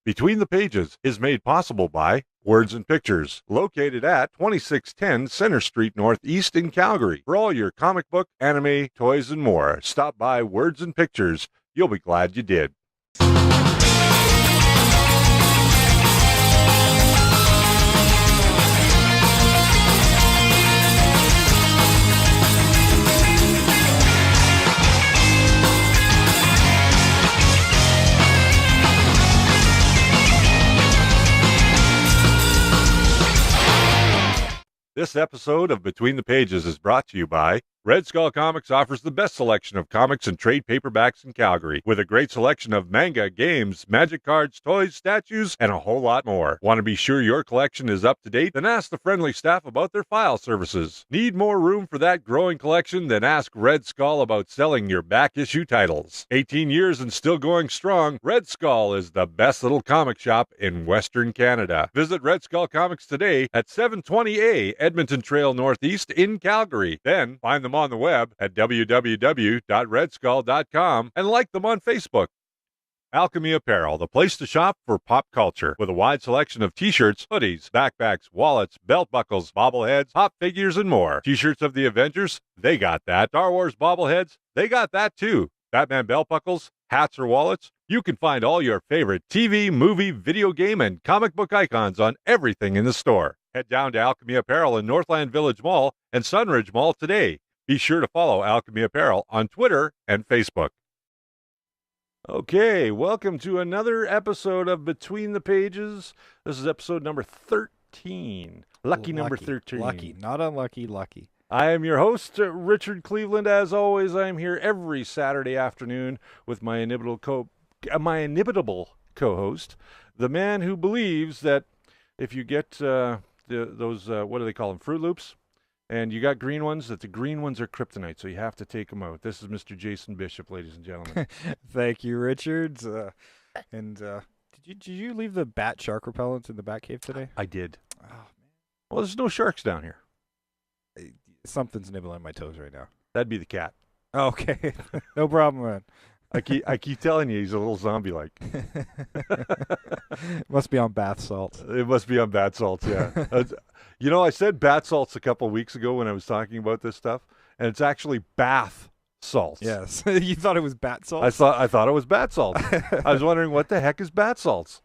Between the Pages is made possible by Words and Pictures, located at 2610 Center Street Northeast in Calgary. For all your comic book, anime, toys, and more, stop by Words and Pictures. You'll be glad you did. This episode of Between the Pages is brought to you by Red Skull Comics offers the best selection of comics and trade paperbacks in Calgary, with a great selection of manga, games, magic cards, toys, statues, and a whole lot more. Want to be sure your collection is up to date? Then ask the friendly staff about their file services. Need more room for that growing collection? Then ask Red Skull about selling your back issue titles. 18 years and still going strong, Red Skull is the best little comic shop in Western Canada. Visit Red Skull Comics today at 720A Edmonton Trail Northeast in Calgary. Then find them on the web at www.redskull.com and like them on Facebook. Alchemy Apparel, the place to shop for pop culture, with a wide selection of t-shirts, hoodies, backpacks, wallets, belt buckles, bobbleheads, pop figures, and more. T-shirts of the Avengers, they got that. Star Wars bobbleheads, they got that too. Batman belt buckles, hats or wallets, you can find all your favorite TV, movie, video game, and comic book icons on everything in the store. Head down to Alchemy Apparel in Northland Village Mall and Sunridge Mall today. Be sure to follow Alchemy Apparel on Twitter and Facebook. Okay, welcome to another episode of Between the Pages. This is episode number 13. Lucky number 13. Lucky, not unlucky, lucky. I am your host, Richard Cleveland. As always, I am here every Saturday afternoon with my inimitable co-host, the man who believes that if you get those, what do they call them, Fruit Loops? And you got green ones, that the green ones are kryptonite, so you have to take them out. This is Mr. Jason Bishop, ladies and gentlemen. Thank you, Richard. Did you leave the bat shark repellent in the bat cave today? I did. Oh, man. Well, there's no sharks down here. Something's nibbling my toes right now. That'd be the cat. Okay, no problem, man. I keep telling you, he's a little zombie-like. Must be on bath salts. It must be on bath salts, yeah. I said bath salts a couple of weeks ago when I was talking about this stuff, and it's actually bath salts. Yes, you thought it was bat salts? I thought it was bat salts. I was wondering what the heck is bat salts.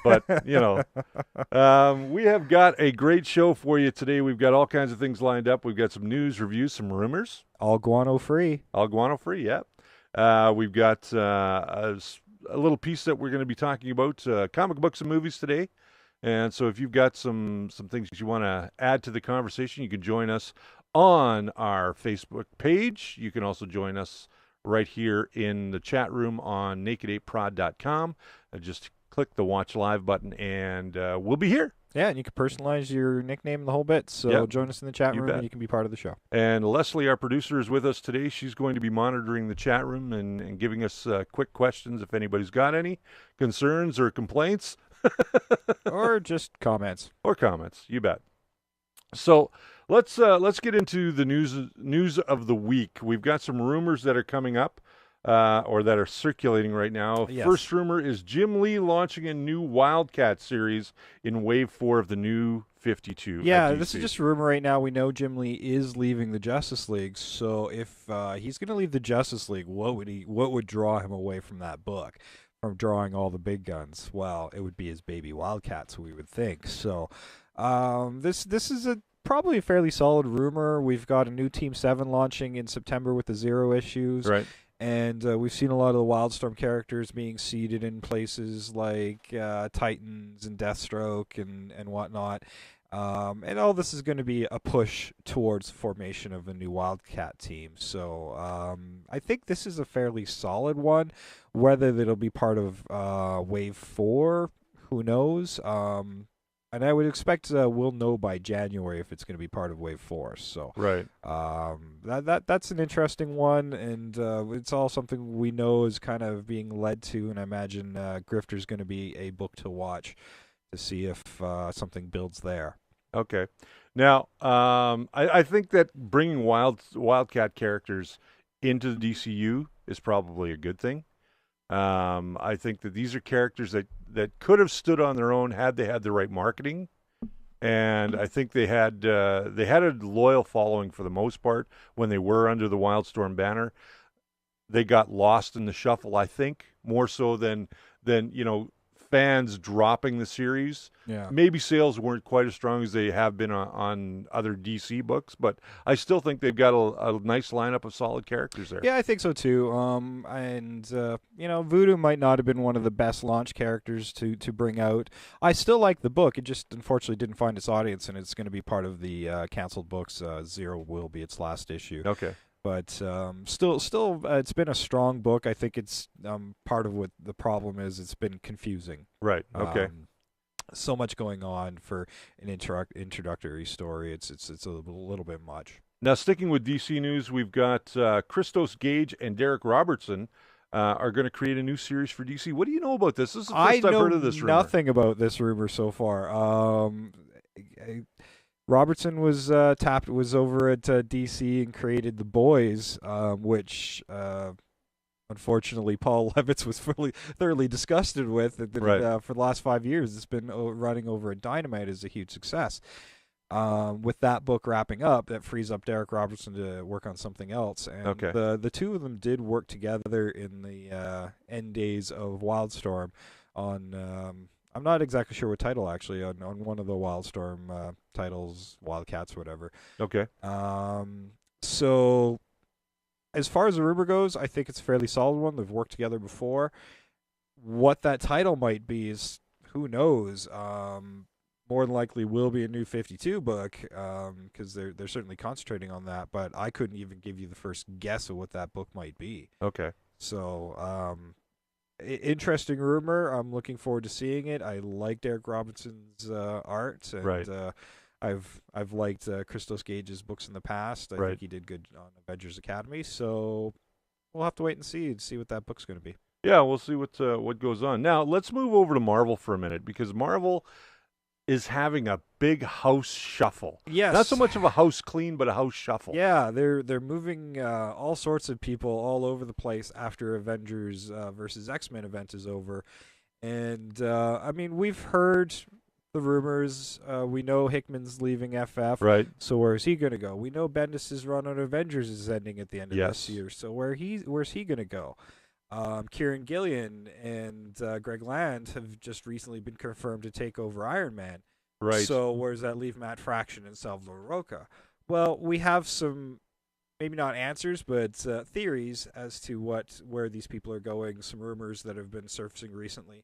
But, we have got a great show for you today. We've got all kinds of things lined up. We've got some news, reviews, some rumors. All guano-free. All guano-free, yeah. We've got a little piece that we're going to be talking about, comic books and movies today. And so if you've got some things you want to add to the conversation, you can join us on our Facebook page. You can also join us right here in the chat room on naked8prod.com. Just click the Watch Live button, and we'll be here. Yeah, and you can personalize your nickname and the whole bit. So join us in the chat room, and you can be part of the show. And Leslie, our producer, is with us today. She's going to be monitoring the chat room and giving us quick questions if anybody's got any concerns or complaints. Or just comments. Or comments, you bet. So let's get into the news of the week. We've got some rumors that are coming up. Or that are circulating right now. Yes. First rumor is Jim Lee launching a new Wildcat series in Wave 4 of the New 52. Yeah, this is just a rumor right now. We know Jim Lee is leaving the Justice League, so if he's going to leave the Justice League, what would draw him away from that book, from drawing all the big guns? Well, it would be his baby Wildcats, we would think. So this is probably a fairly solid rumor. We've got a new Team 7 launching in September with the Zero issues. Right. And we've seen a lot of the Wildstorm characters being seeded in places like Titans and Deathstroke and whatnot. And all this is going to be a push towards the formation of a new Wildcat team. So I think this is a fairly solid one. Whether it'll be part of Wave 4, who knows? And I would expect we'll know by January if it's going to be part of Wave 4. So right. That's an interesting one, and it's all something we know is kind of being led to, and I imagine Grifter's going to be a book to watch to see if something builds there. Okay. Now, I think that bringing Wildcat characters into the DCU is probably a good thing. I think that these are characters that that could have stood on their own had they had the right marketing. And I think they had a loyal following for the most part when they were under the Wildstorm banner. They got lost in the shuffle, I think, more so than fans dropping the series. Yeah. Maybe sales weren't quite as strong as they have been on other DC books, but I still think they've got a nice lineup of solid characters there. Yeah, I think so too. Voodoo might not have been one of the best launch characters to bring out. I still like the book. It just unfortunately didn't find its audience, and it's going to be part of the canceled books. Zero will be its last issue. Okay. But still, it's been a strong book. I think it's part of what the problem is. It's been confusing. Right. Okay. So much going on for an introductory story. It's a little bit much. Now, sticking with DC news, we've got Christos Gage and Derek Robertson are going to create a new series for DC. What do you know about this? This is the first I've heard of this rumor. I know nothing about this rumor so far. Robertson was over at DC and created The Boys, which unfortunately Paul Levitz was thoroughly disgusted with. Right. For the last 5 years, it's been running over at Dynamite as a huge success. With that book wrapping up, that frees up Derek Robertson to work on something else. And okay. The two of them did work together in the end days of Wildstorm on. I'm not exactly sure what title, actually, on one of the Wildstorm titles, Wildcats, whatever. Okay. So, as far as the rumor goes, I think it's a fairly solid one. They've worked together before. What that title might be is, who knows? More than likely will be a new 52 book, because they're certainly concentrating on that, but I couldn't even give you the first guess of what that book might be. Okay. So, interesting rumor. I'm looking forward to seeing it. I like Derek Robinson's art, and right. I've liked Christos Gage's books in the past. I right. think he did good on Avengers Academy. So we'll have to wait and see what that book's going to be. Yeah, we'll see what goes on. Now let's move over to Marvel for a minute, because Marvel is having a big house shuffle. Yes. Not so much of a house clean, but a house shuffle. Yeah, they're moving all sorts of people all over the place after Avengers versus X-Men event is over. And, we've heard the rumors. We know Hickman's leaving FF. Right. So where's he going to go? We know Bendis' run on Avengers is ending at the end of yes. this year. So where's he going to go? Kieran Gillian and Greg Land have just recently been confirmed to take over Iron Man. Right. So where does that leave Matt Fraction and Salvador Roca? Well, we have some, maybe not answers, but theories as to where these people are going, some rumors that have been surfacing recently.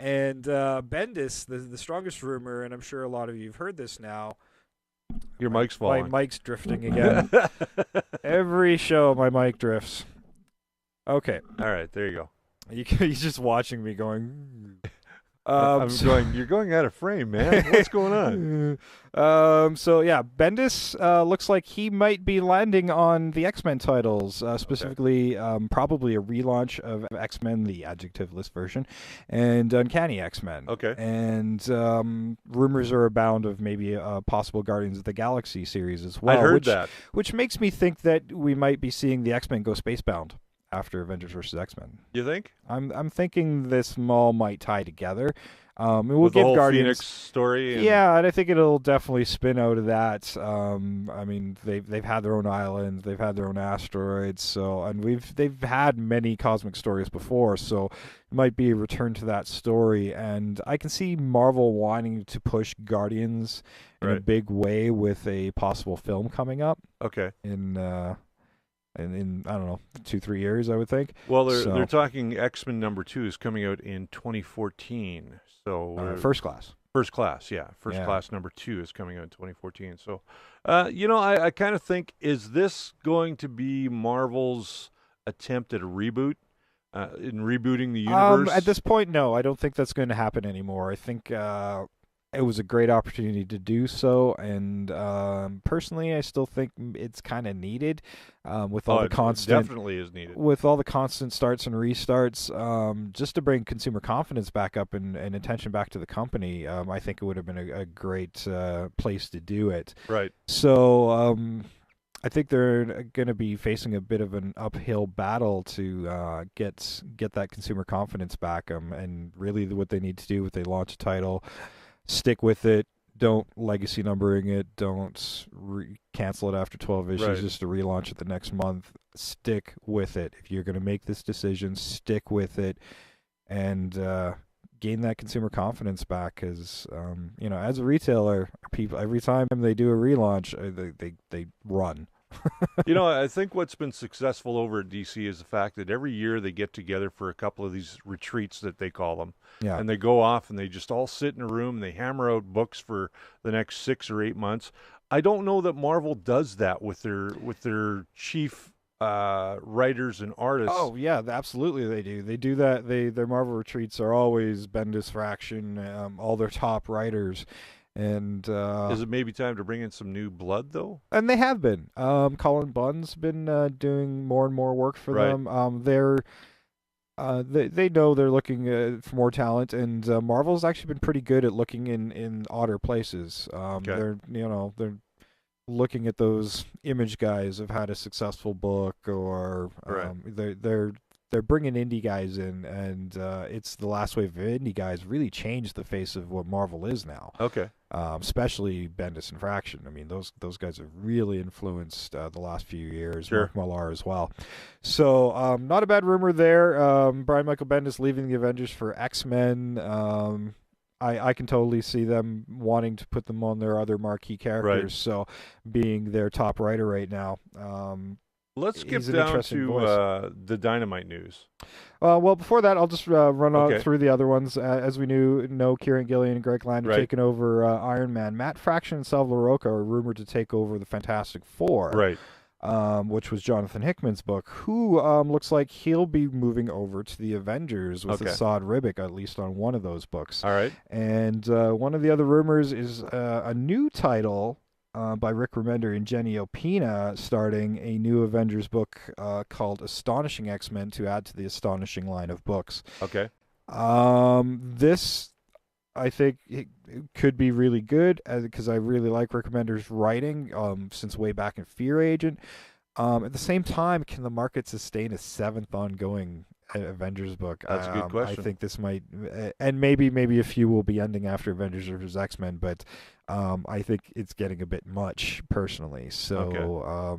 And Bendis, the strongest rumor, and I'm sure a lot of you have heard this now. Your mic's falling. My mic's drifting again. Every show, my mic drifts. Okay. All right, there you go. He's just watching me going. You're going out of frame, man. What's going on? So yeah, Bendis looks like he might be landing on the X-Men titles, specifically probably a relaunch of X-Men, the adjectiveless version, and Uncanny X-Men. Okay. And rumors are abound of maybe a possible Guardians of the Galaxy series as well. I heard that. Which makes me think that we might be seeing the X-Men go spacebound after Avengers vs. X-Men. You think? I'm thinking this all might tie together. It will with give the whole Guardians Phoenix story. Yeah, and I think it'll definitely spin out of that. They've had their own islands, they've had their own asteroids, and they've had many cosmic stories before, so it might be a return to that story. And I can see Marvel wanting to push Guardians in a big way with a possible film coming up. Okay. In I don't know, 2-3 years, I would think. Well, they're talking X-Men #2 is coming out in 2014. So First Class. First Class, yeah. First Class #2 is coming out in 2014. So, I kind of think, is this going to be Marvel's attempt at a reboot? In rebooting the universe? At this point, no. I don't think that's going to happen anymore. I think it was a great opportunity to do so, and personally, I still think it's kind of needed with all the constant. Definitely is needed with all the constant starts and restarts, just to bring consumer confidence back up and attention back to the company. I think it would have been a great place to do it. Right. So I think they're going to be facing a bit of an uphill battle to get that consumer confidence back. And really, what they need to do if they launch a title, stick with it. Don't legacy numbering it. Don't cancel it after 12 issues Right. just to relaunch it the next month. Stick with it. If you're going to make this decision, stick with it, and gain that consumer confidence back. Because as a retailer, people every time they do a relaunch, they run. I think what's been successful over at DC is the fact that every year they get together for a couple of these retreats that they call them. Yeah. And they go off and they just all sit in a room and they hammer out books for the next 6 or 8 months. I don't know that Marvel does that with their chief writers and artists. Oh yeah, absolutely they do. They do that. Their Marvel retreats are always Bendis Fraction, all their top writers, and Is it maybe time to bring in some new blood though? they have been. Colin Bunn's been doing more and more work for Right. them. They know they're looking for more talent, and Marvel's actually been pretty good at looking in odder places. Okay. They're looking at those Image guys have had a successful book, or Right. they're bringing indie guys in, and it's the last wave of indie guys really changed the face of what Marvel is now. Okay. Especially Bendis and Fraction. I mean, those guys have really influenced the last few years. Sure. Mark Millar as well. So not a bad rumor there. Brian Michael Bendis leaving the Avengers for X-Men. I can totally see them wanting to put them on their other marquee characters. Right. So being their top writer right now. Let's skip He's an down interesting to voice. the Dynamite news. Well, before that, I'll just run on Okay. through the other ones. As we know Kieran Gillian and Greg Land are Right. taking over Iron Man. Matt Fraction and Sal LaRocca are rumored to take over the Fantastic Four, Right. which was Jonathan Hickman's book, who looks like he'll be moving over to the Avengers with Okay. Assad Ribic, at least on one of those books. All right. And one of the other rumors is a new title by Rick Remender and Jenny Opina, starting a new Avengers book called Astonishing X-Men to add to the Astonishing line of books. Okay. This, I think, it could be really good because I really like Rick Remender's writing since way back in Fear Agent. At the same time, can the market sustain a 7th ongoing Avengers book? That's a good question. I think this might, and maybe a few will be ending after Avengers vs. X-Men, but I think it's getting a bit much personally. So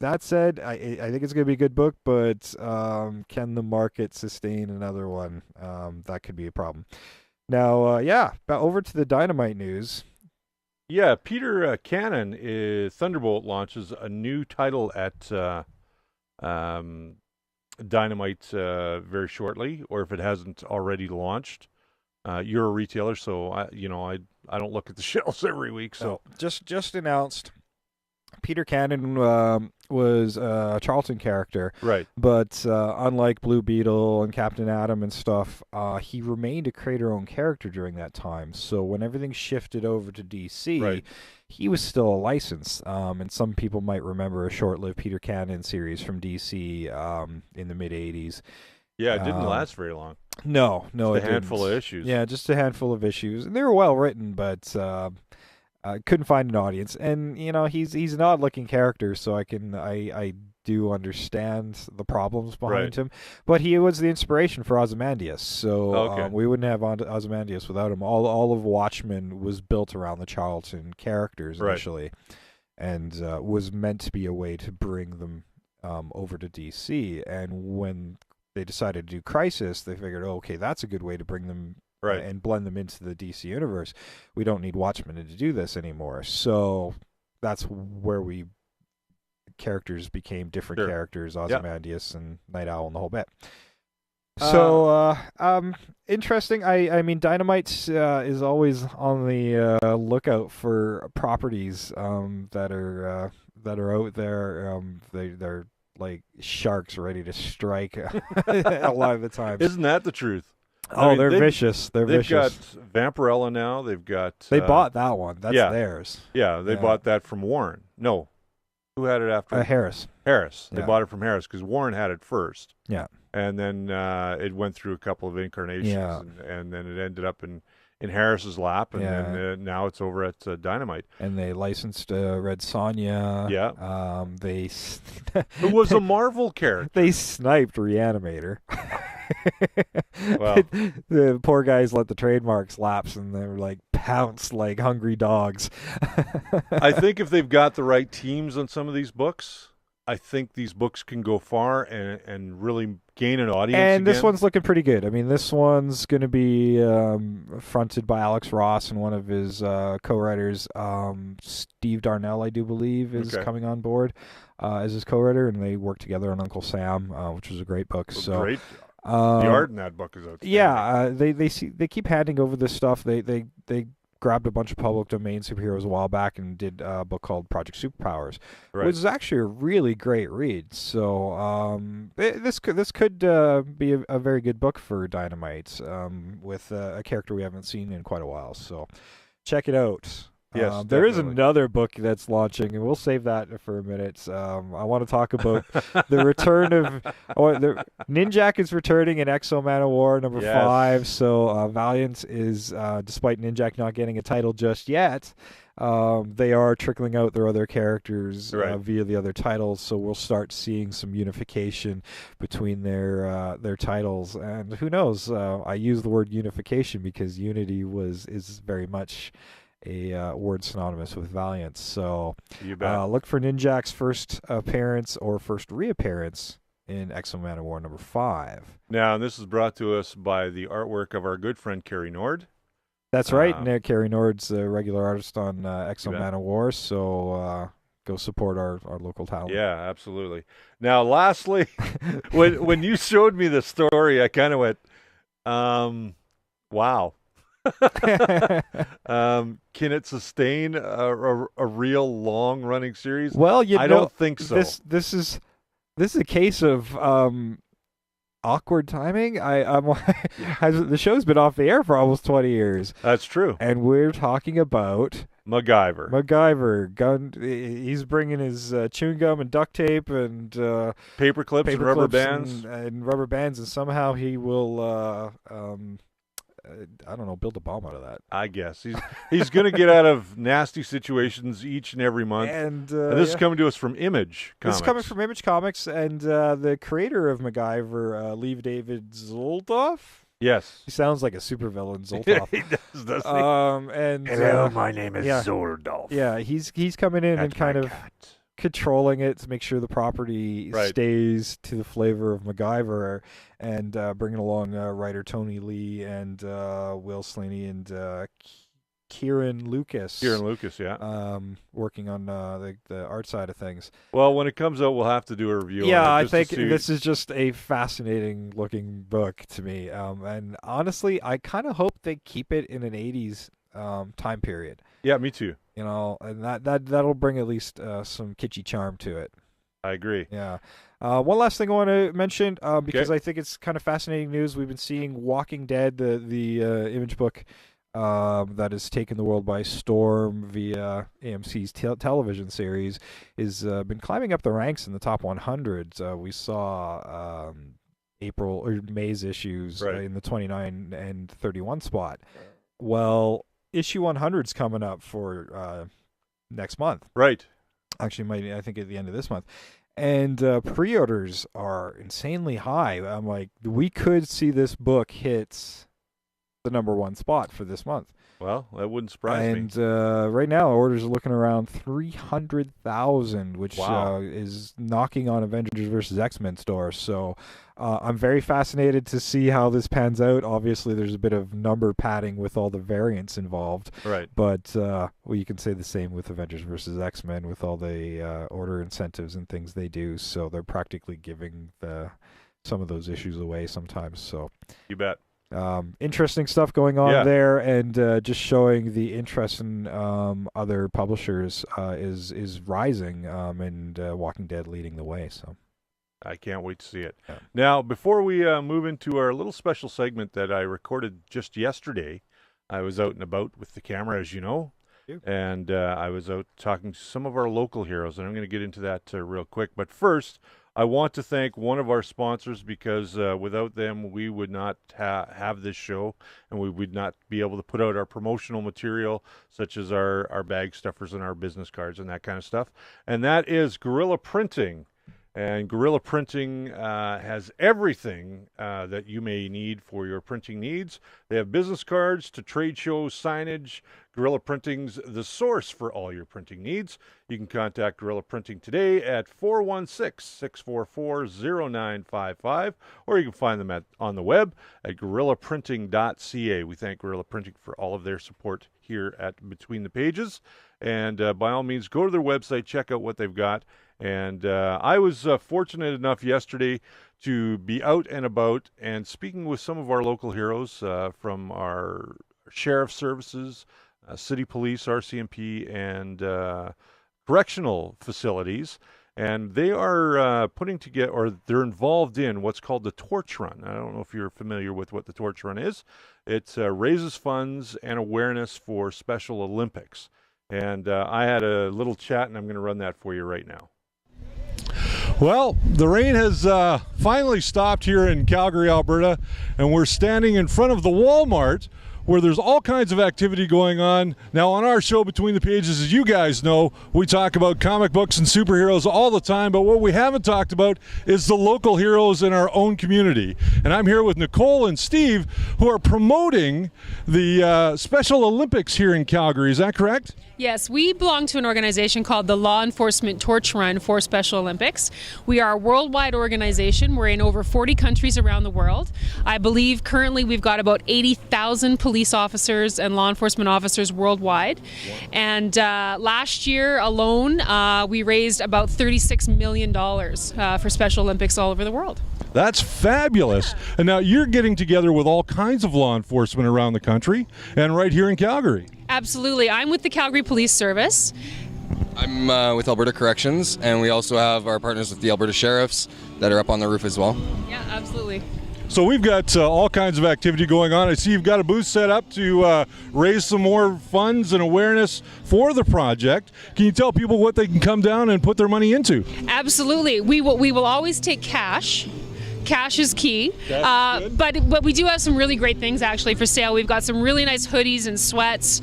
that said, I think it's going to be a good book, but can the market sustain another one? That could be a problem. Now, over to the Dynamite news. Yeah, Peter Cannon, Thunderbolt launches a new title at Dynamite very shortly, or if it hasn't already launched. You're a retailer, so I don't look at the shelves every week. So just announced. Peter Cannon was a Charlton character, right, but unlike Blue Beetle and Captain Atom and stuff, he remained a creator-owned character during that time. So when everything shifted over to DC, Right. he was still a license. And some people might remember a short-lived Peter Cannon series from DC in the mid-'80s. yeah, it didn't last very long. No, Just it a handful didn't. of issues. Yeah, just a handful of issues, and they were well written, but couldn't find an audience. And he's an odd-looking character, so I do understand the problems behind Right. him. But he was the inspiration for Ozymandias, so Okay. we wouldn't have Ozymandias without him. All of Watchmen was built around the Charlton characters Right. initially, and was meant to be a way to bring them over to DC. And when they decided to do Crisis, they figured, okay, that's a good way to bring them Right. and blend them into the DC universe. We don't need Watchmen to do this anymore. So that's where characters became different Sure. characters, Ozymandias and Night Owl and the whole bit. Uh, So interesting. I mean, Dynamite is always on the lookout for properties that are out there. They're like sharks ready to strike a lot of the time. Isn't that the truth? Oh, I mean, they're they've- vicious. They've They've vicious. got Vampirella now. They've got. They bought that one. That's yeah. theirs. Yeah, they Yeah. bought that from Warren. No, who had it after? Harris. Harris. They Yeah. bought it from Harris because Warren had it first. Yeah. And then it went through a couple of incarnations, Yeah. and then it ended up in in Harris's lap, and Yeah. then now it's over at Dynamite. And they licensed Red Sonja. Yeah. They Who was a Marvel character. they sniped Reanimator. Well, the poor guys let the trademarks lapse, and they were like pounced like hungry dogs. I think if they've got the right teams on some of these books, I think these books can go far and really gain an audience. And again. this one's looking pretty good. I mean, this one's going to be fronted by Alex Ross and one of his co-writers, Steve Darnell, I do believe, is coming on board as his co-writer, and they work together on Uncle Sam, which was a great book. So great. The art in that book is outstanding. Yeah, they keep handing over this stuff. They grabbed a bunch of public domain superheroes a while back and did a book called Project Superpowers, which is actually a really great read. So this could be a very good book for Dynamite with a character we haven't seen in quite a while. So check it out. Yes, there is another book that's launching, and we'll save that for a minute. I want to talk about the return of Ninjak is returning in Exo Man of War number 5. So Valiant is, despite Ninjak not getting a title just yet, they are trickling out their other characters via the other titles. So we'll start seeing some unification between their titles, and who knows? I use the word unification because unity is very much a word synonymous with Valiant. So look for Ninjak's first appearance or first reappearance in Exo Man of War number 5. Now, this is brought to us by the artwork of our good friend Kerry Nord. That's right. Nick Kerry Nord's a regular artist on Exo Man of War, so go support our local talent. Yeah, absolutely. Now, lastly, when you showed me the story, I kind of went, wow. Can it sustain a real long running series? Well, I don't think so. This is a case of awkward timing. The show's been off the air for almost 20 years. That's true. And we're talking about MacGyver. He's bringing his chewing gum and duct tape and paper clips and rubber bands and somehow he will I don't know, build a bomb out of that. I guess he's going to get out of nasty situations each and every month. And this is coming to us from Image Comics. This is coming from Image Comics, and the creator of MacGyver, Lee David Zoltoff. Yes, he sounds like a supervillain, Zoltoff. He does, doesn't he? And hello, my name is Zoldolf. Yeah, he's coming in and kind of controlling it to make sure the property stays to the flavor of MacGyver, and bringing along writer Tony Lee and Will Slaney and Kieran Lucas. Working on the art side of things. Well, when it comes out, we'll have to do a review. Yeah, I think this is just a fascinating looking book to me, and honestly, I kind of hope they keep it in an 80s time period. Yeah, me too. You know, and that'll bring at least some kitschy charm to it. I agree. Yeah. One last thing I want to mention, because I think it's kind of fascinating news. We've been seeing Walking Dead, the Image book that has taken the world by storm via AMC's television series, is been climbing up the ranks in the top 100. We saw April or May's issues in the 29 and 31 spot. Well, issue 100's coming up for next month. Right. Actually, I think at the end of this month. And pre-orders are insanely high. I'm like, we could see this book hit the number 1 spot for this month. Well, that wouldn't surprise me. And right now, orders are looking around 300,000, which is knocking on Avengers vs. X-Men's door. So I'm very fascinated to see how this pans out. Obviously, there's a bit of number padding with all the variants involved. Right. But you can say the same with Avengers vs. X-Men with all the order incentives and things they do. So they're practically giving some of those issues away sometimes. So you bet. Interesting stuff going on there, and just showing the interest in other publishers is rising, and Walking Dead leading the way. So I can't wait to see it. Yeah. Now, before we move into our little special segment that I recorded just yesterday, I was out and about with the camera, as you know, and I was out talking to some of our local heroes, and I'm going to get into that real quick. But first, I want to thank one of our sponsors because without them, we would not have this show, and we would not be able to put out our promotional material, such as our bag stuffers and our business cards and that kind of stuff. And that is Gorilla Printing. And Gorilla Printing has everything that you may need for your printing needs. They have business cards to trade shows, signage. Gorilla Printing's the source for all your printing needs. You can contact Gorilla Printing today at 416-644-0955, or you can find them on the web at gorillaprinting.ca. We thank Gorilla Printing for all of their support here at Between the Pages. And by all means, go to their website, check out what they've got. And I was fortunate enough yesterday to be out and about and speaking with some of our local heroes from our sheriff services, city police, RCMP, and correctional facilities. And they are putting together, or they're involved in what's called the Torch Run. I don't know if you're familiar with what the Torch Run is. It raises funds and awareness for Special Olympics. And I had a little chat, and I'm going to run that for you right now. Well, the rain has finally stopped here in Calgary, Alberta, and we're standing in front of the Walmart where there's all kinds of activity going on. Now, on our show, Between the Pages, as you guys know, we talk about comic books and superheroes all the time, but what we haven't talked about is the local heroes in our own community. And I'm here with Nicole and Steve, who are promoting the Special Olympics here in Calgary. Is that correct? Yes, we belong to an organization called the Law Enforcement Torch Run for Special Olympics. We are a worldwide organization. We're in over 40 countries around the world. I believe currently we've got about 80,000 police officers and law enforcement officers worldwide. Wow. And last year alone, we raised about $36 million for Special Olympics all over the world. That's fabulous. Yeah. And now you're getting together with all kinds of law enforcement around the country and right here in Calgary. Absolutely. I'm with the Calgary Police Service. I'm with Alberta Corrections, and we also have our partners with the Alberta Sheriffs that are up on the roof as well. Yeah, absolutely. So we've got all kinds of activity going on. I see you've got a booth set up to raise some more funds and awareness for the project. Can you tell people what they can come down and put their money into? Absolutely. We will always take cash. Cash is key, but we do have some really great things actually for sale. We've got some really nice hoodies and sweats,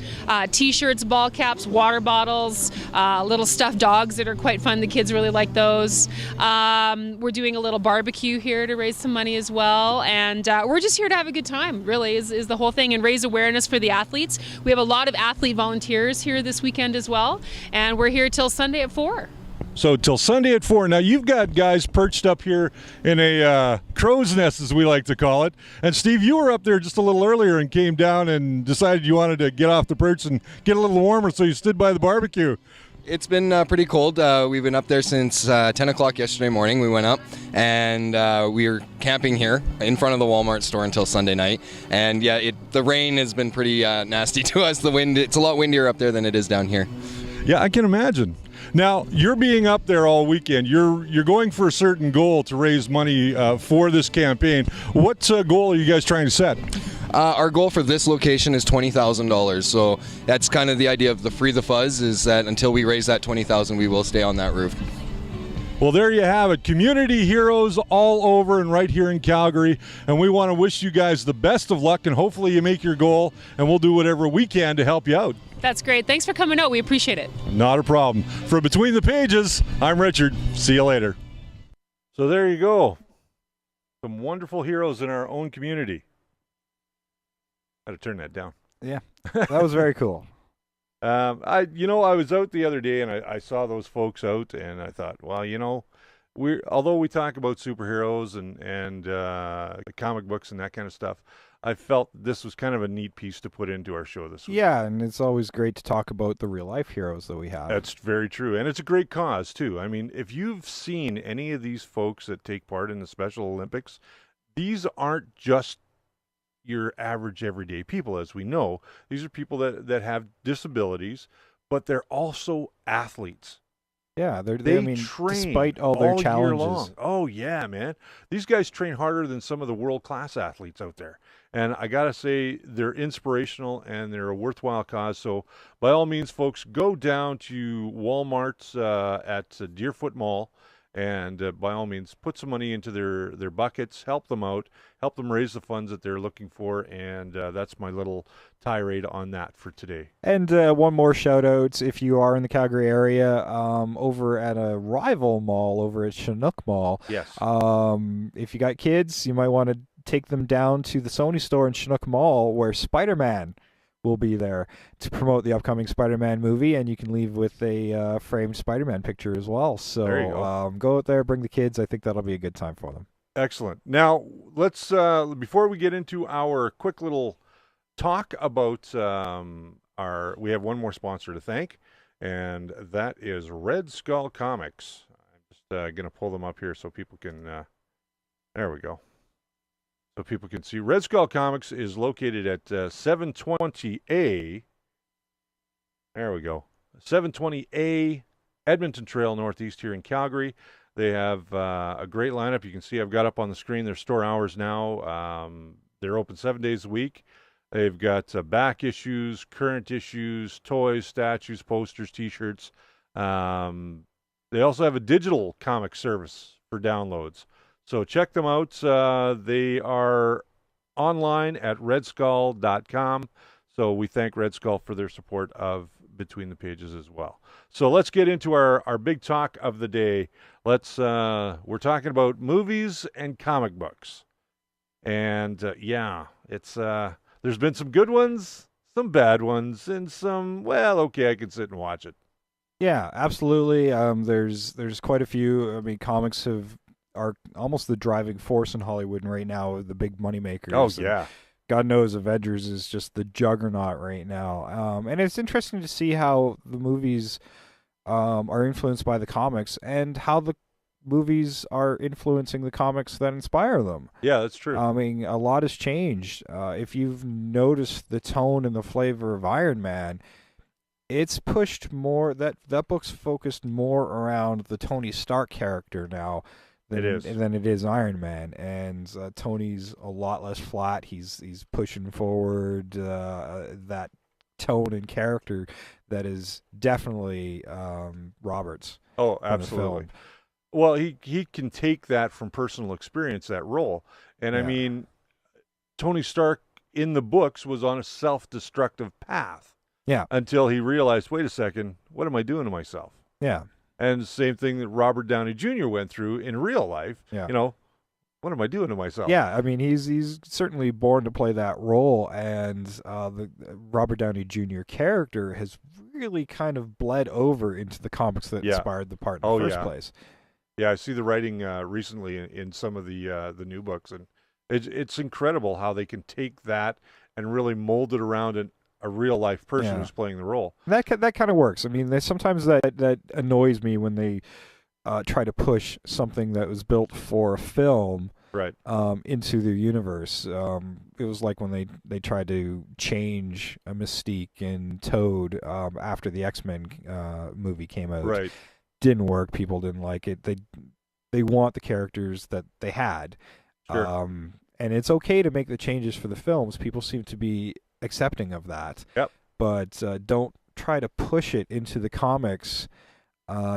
t-shirts, ball caps, water bottles, little stuffed dogs that are quite fun. The kids really like those. We're doing a little barbecue here to raise some money as well, and we're just here to have a good time, really, is the whole thing, and raise awareness for the athletes. We have a lot of athlete volunteers here this weekend as well, and we're here till Sunday at 4. So till Sunday at 4. Now you've got guys perched up here in a crow's nest, as we like to call it. And Steve, you were up there just a little earlier and came down and decided you wanted to get off the perch and get a little warmer, so you stood by the barbecue. It's been pretty cold. We've been up there since 10 o'clock yesterday morning. We went up, and we were camping here in front of the Walmart store until Sunday night. And yeah, the rain has been pretty nasty to us. The wind, it's a lot windier up there than it is down here. Yeah, I can imagine. Now, you're being up there all weekend. You're going for a certain goal to raise money for this campaign. What goal are you guys trying to set? Our goal for this location is $20,000. So that's kind of the idea of the Free the Fuzz, is that until we raise that $20,000, we will stay on that roof. Well, there you have it. Community heroes all over and right here in Calgary. And we want to wish you guys the best of luck, and hopefully you make your goal, and we'll do whatever we can to help you out. That's great. Thanks for coming out. We appreciate it. Not a problem. For Between the Pages, I'm Richard. See you later. So there you go. Some wonderful heroes in our own community. I had to turn that down. Yeah, that was very cool. I was out the other day and I saw those folks out, and I thought, well, although we talk about superheroes and comic books and that kind of stuff, I felt this was kind of a neat piece to put into our show this week. Yeah, and it's always great to talk about the real-life heroes that we have. That's very true, and it's a great cause, too. I mean, if you've seen any of these folks that take part in the Special Olympics, these aren't just your average everyday people, as we know. These are people that have disabilities, but they're also athletes. Yeah, they train despite all their challenges. Oh, yeah, man. These guys train harder than some of the world-class athletes out there. And I got to say, they're inspirational and they're a worthwhile cause. So by all means, folks, go down to Walmart at Deerfoot Mall And by all means, put some money into their buckets, help them out, help them raise the funds that they're looking for, and that's my little tirade on that for today. And one more shout out, if you are in the Calgary area, over at a rival mall over at Chinook Mall. Yes. If you got kids, you might want to take them down to the Sony store in Chinook Mall where Spider-Man will be there to promote the upcoming Spider-Man movie, and you can leave with a framed Spider-Man picture as well. So there you go. Go out there, bring the kids. I think that'll be a good time for them. Excellent. Now, let's before we get into our quick little talk about we have one more sponsor to thank, and that is Red Skull Comics. I'm just going to pull them up here so people can there we go. So people can see. Red Skull Comics is located at 720A. There we go. 720A Edmonton Trail Northeast here in Calgary. They have a great lineup. You can see I've got up on the screen their store hours now. They're open 7 days a week. They've got back issues, current issues, toys, statues, posters, T-shirts. They also have a digital comic service for downloads. So check them out. They are online at redskull.com. So we thank Red Skull for their support of Between the Pages as well. So let's get into our big talk of the day. We're talking about movies and comic books. And it's there's been some good ones, some bad ones, and some, well, okay, I can sit and watch it. Yeah, absolutely. There's quite a few. I mean, comics are almost the driving force in Hollywood right now, the big money makers. Oh, yeah. God knows Avengers is just the juggernaut right now. And it's interesting to see how the movies are influenced by the comics and how the movies are influencing the comics that inspire them. Yeah, that's true. I mean, a lot has changed. If you've noticed the tone and the flavor of Iron Man, it's pushed more, that book's focused more around the Tony Stark character now than it is Iron Man, and Tony's a lot less flat. He's pushing forward that tone and character that is definitely Roberts. Oh, absolutely. Well, he can take that from personal experience, that role. And I mean, Tony Stark in the books was on a self-destructive path. Yeah. Until he realized, wait a second, what am I doing to myself? Yeah. And the same thing that Robert Downey Jr. went through in real life. Yeah. You know, what am I doing to myself? Yeah, I mean, he's certainly born to play that role, and the Robert Downey Jr. character has really kind of bled over into the comics that inspired the part in the first place. Yeah, I see the writing recently in some of the new books, and it's incredible how they can take that and really mold it around a real life person who's playing the role. That kind of works. I mean, sometimes that annoys me when they try to push something that was built for a film into their universe. It was like when they tried to change a Mystique in Toad after the X-Men movie came out. Right. Didn't work. People didn't like it. They want the characters that they had. Sure. And it's okay to make the changes for the films. People seem to be accepting of that. Yep. But don't try to push it into the comics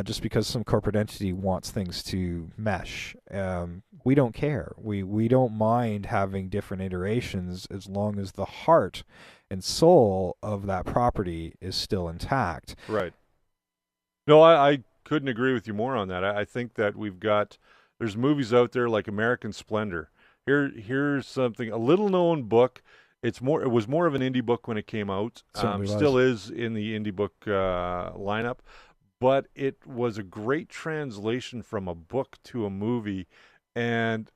just because some corporate entity wants things to mesh. We don't care. We don't mind having different iterations as long as the heart and soul of that property is still intact. Right. No, I couldn't agree with you more on that. I think that there's movies out there like American Splendor. Here's something, a little known book. It was more of an indie book when it came out. Still is in the indie book lineup, but it was a great translation from a book to a movie. And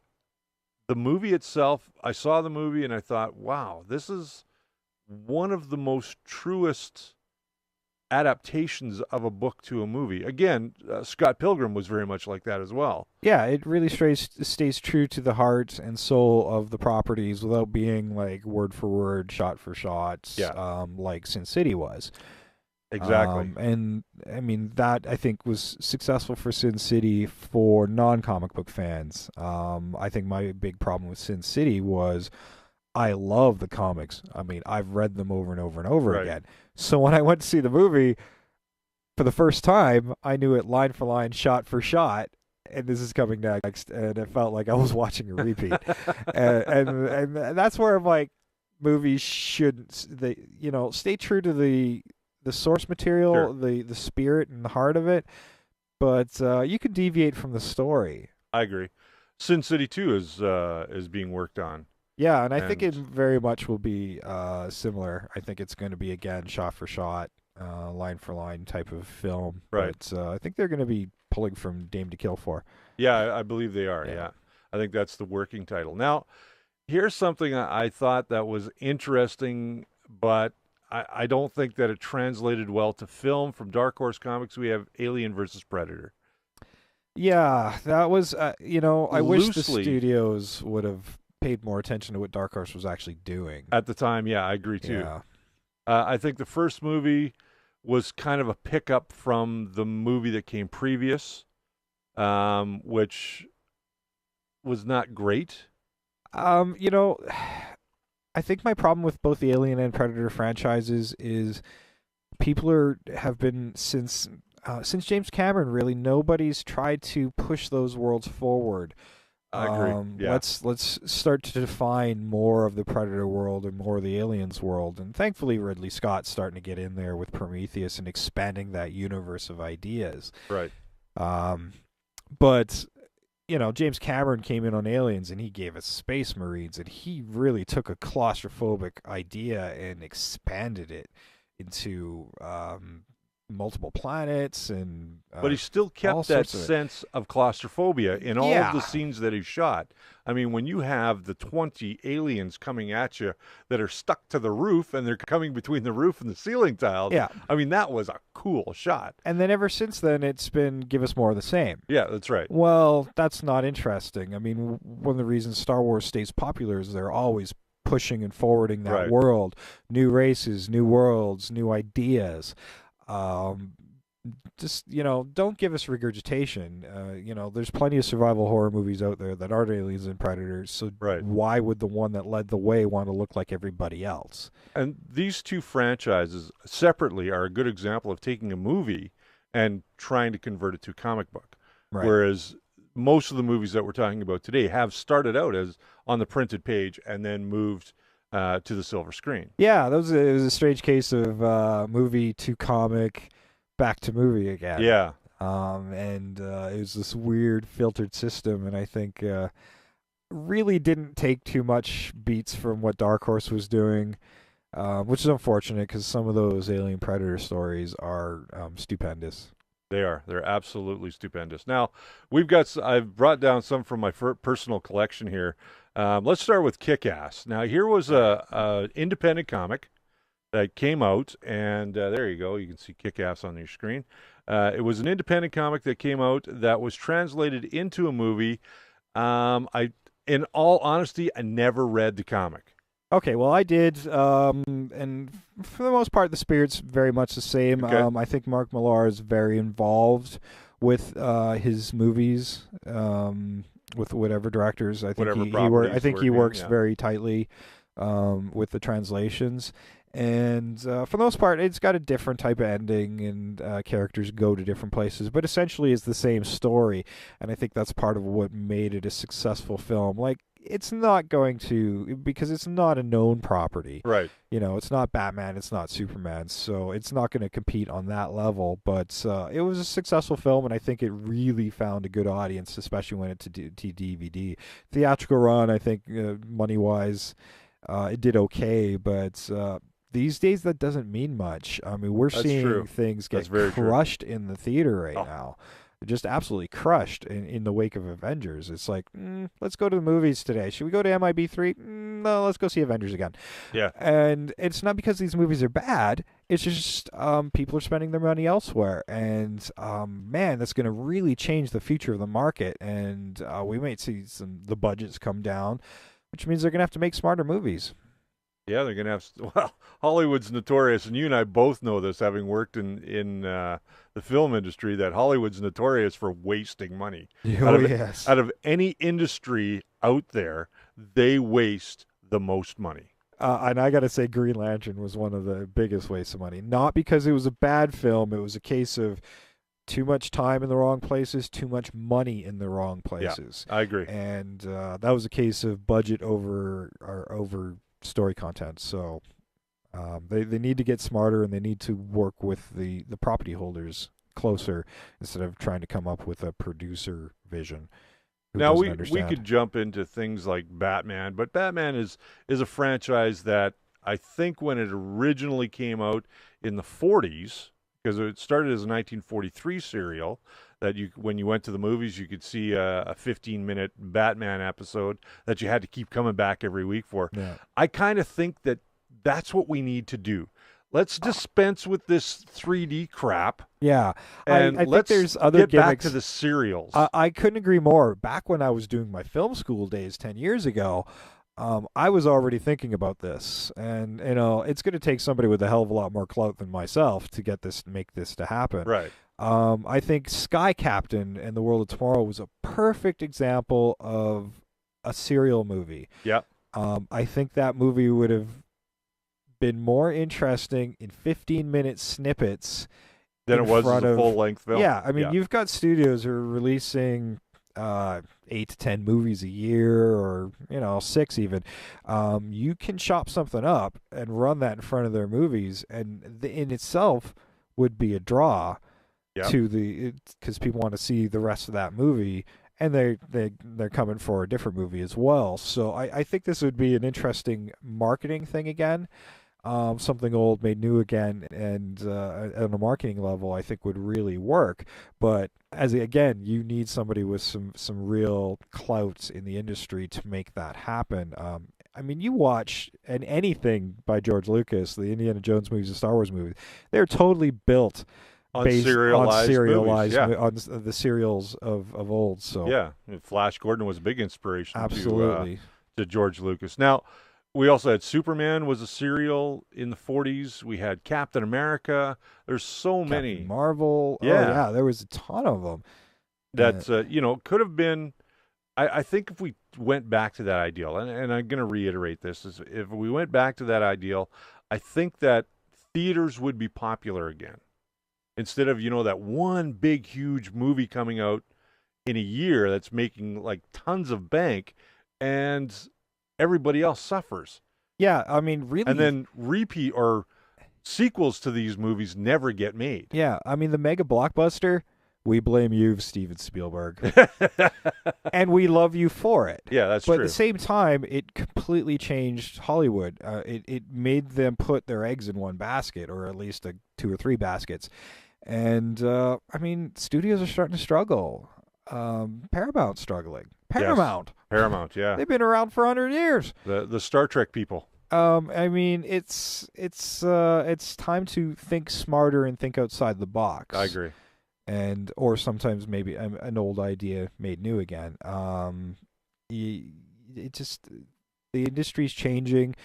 the movie itself, I saw the movie and I thought, wow, this is one of the most truest adaptations of a book to a movie. Again, Scott Pilgrim was very much like that as well. Yeah, it really stays true to the heart and soul of the properties without being like word for word, shot for shot, like Sin City was. Exactly. And I mean, that I think was successful for Sin City for non-comic book fans. I think my big problem with Sin City was I love the comics. I mean, I've read them over and over and over again. So when I went to see the movie for the first time, I knew it line for line, shot for shot, and this is coming next, and it felt like I was watching a repeat. and that's where I'm like, movies shouldn't, stay true to the source material, Sure. the spirit and the heart of it, but you can deviate from the story. I agree. Sin City 2 is being worked on. Yeah, and I think it And- very much will be similar. I think it's going to be, again, shot for shot, line for line type of film. Right. But I think they're going to be pulling from Dame to Kill for. Yeah, I believe they are. Yeah. Yeah. I think that's the working title. Now, here's something I thought that was interesting, but I don't think that it translated well to film. From Dark Horse Comics, we have Alien versus Predator. Yeah, that was, I wish the Loosely. studios would have paid more attention to what Dark Horse was actually doing. At the time, yeah, I agree too. Yeah. I think the first movie was kind of a pickup from the movie that came previous, which was not great. I think my problem with both the Alien and Predator franchises is people have been since James Cameron, really nobody's tried to push those worlds forward. I agree. Yeah. Let's start to define more of the Predator world and more of the Aliens world, and thankfully Ridley Scott's starting to get in there with Prometheus and expanding that universe of ideas. Right. But James Cameron came in on Aliens and he gave us Space Marines, and he really took a claustrophobic idea and expanded it into multiple planets, and But he still all kept that sorts of it. sense of claustrophobia in all Yeah. of the scenes that he shot. I mean, when you have the 20 aliens coming at you that are stuck to the roof and they're coming between the roof and the ceiling tiles, Yeah. I mean, that was a cool shot. And then ever since then, it's been give us more of the same. Yeah, that's right. Well, that's not interesting. I mean, one of the reasons Star Wars stays popular is they're always pushing and forwarding that Right. world, new races, new worlds, new ideas. Just don't give us regurgitation. There's plenty of survival horror movies out there that aren't aliens and predators. So Right. why would the one that led the way want to look like everybody else? And these two franchises separately are a good example of taking a movie and trying to convert it to a comic book. Right. Whereas most of the movies that we're talking about today have started out as on the printed page and then moved to the silver screen. Yeah, it was a strange case of movie to comic, back to movie again. Yeah. And it was this weird filtered system, and I think really didn't take too much beats from what Dark Horse was doing, which is unfortunate because some of those Alien Predator stories are stupendous. They are. They're absolutely stupendous. Now, I've brought down some from my personal collection here. Let's start with Kick-Ass. Now, here was a independent comic that came out, and there you go. You can see Kick-Ass on your screen. It was an independent comic that came out that was translated into a movie. In all honesty, I never read the comic. Okay, well, I did, and for the most part, the spirit's very much the same. Okay. I think Mark Millar is very involved with his movies, with whatever directors. I think Whatever he properties he working, works yeah. very tightly with the translations. And for the most part, it's got a different type of ending, and characters go to different places, but essentially it's the same story. And I think that's part of what made it a successful film. Like, it's not going to, because it's not a known property. Right. It's not Batman, it's not Superman, so it's not going to compete on that level. But it was a successful film, and I think it really found a good audience, especially when it to DVD. Theatrical run, I think, money-wise, it did okay, but these days that doesn't mean much. I mean, we're That's seeing true. things get That's very true. crushed in the theater right Oh. now. Just absolutely crushed in the wake of Avengers. It's like, let's go to the movies today. Should we go to MIB3? No, let's go see Avengers again. Yeah. And it's not because these movies are bad. It's just people are spending their money elsewhere. And, man, that's going to really change the future of the market. And we might see the budgets come down, which means they're going to have to make smarter movies. Yeah, they're going to have. Well, Hollywood's notorious, and you and I both know this, having worked in the film industry, that Hollywood's notorious for wasting money. Oh, yes. Out of any industry out there, they waste the most money. And I got to say, Green Lantern was one of the biggest wastes of money. Not because it was a bad film. It was a case of too much time in the wrong places, too much money in the wrong places. I agree. And that was a case of budget over story content. So they need to get smarter, and they need to work with the property holders closer instead of trying to come up with a producer vision. Now we could jump into things like Batman, but Batman is a franchise that I think when it originally came out in the 40s, because it started as a 1943 serial, that when you went to the movies, you could see a 15-minute Batman episode that you had to keep coming back every week for. Yeah. I kind of think that that's what we need to do. Let's dispense with this 3D crap. Yeah, and I let's think there's other get back gimmicks. to the serials. I couldn't agree more. Back when I was doing my film school days 10 years ago, I was already thinking about this, and it's going to take somebody with a hell of a lot more clout than myself to make this to happen. Right. I think Sky Captain and the World of Tomorrow was a perfect example of a serial movie. Yeah. I think that movie would have been more interesting in 15-minute snippets than it was as a full-length film. Yeah, I mean, you've got studios who are releasing 8 to 10 movies a year, or 6 even. You can chop something up and run that in front of their movies, and in itself would be a draw because people want to see the rest of that movie, and they're coming for a different movie as well. So I think this would be an interesting marketing thing again. Something old made new again, and on a marketing level, I think would really work. But you need somebody with some real clout in the industry to make that happen. I mean, you watch anything by George Lucas, the Indiana Jones movies, the Star Wars movies, they're totally built on based serialized movies, on the serials of old. So yeah, Flash Gordon was a big inspiration absolutely to George Lucas. Now, we also had Superman was a serial in the 40s. We had Captain America. There's so many. Captain Marvel. Yeah. Oh, yeah, there was a ton of them. That, could have been, I think if we went back to that ideal, and I'm going to reiterate this, is if we went back to that ideal, I think that theaters would be popular again. Instead of, that one big, huge movie coming out in a year that's making like tons of bank, and everybody else suffers. Yeah, I mean, really. And then repeat or sequels to these movies never get made. Yeah, I mean, the mega blockbuster, we blame you, Steven Spielberg. And we love you for it. Yeah, that's true. But at the same time, it completely changed Hollywood. It made them put their eggs in one basket, or at least 2 or 3 baskets. And, I mean, studios are starting to struggle. Paramount's struggling. Paramount. Yes. Paramount, yeah. They've been around for 100 years. The Star Trek people. I mean, it's time to think smarter and think outside the box. I agree. Or sometimes maybe an old idea made new again. The industry's changing.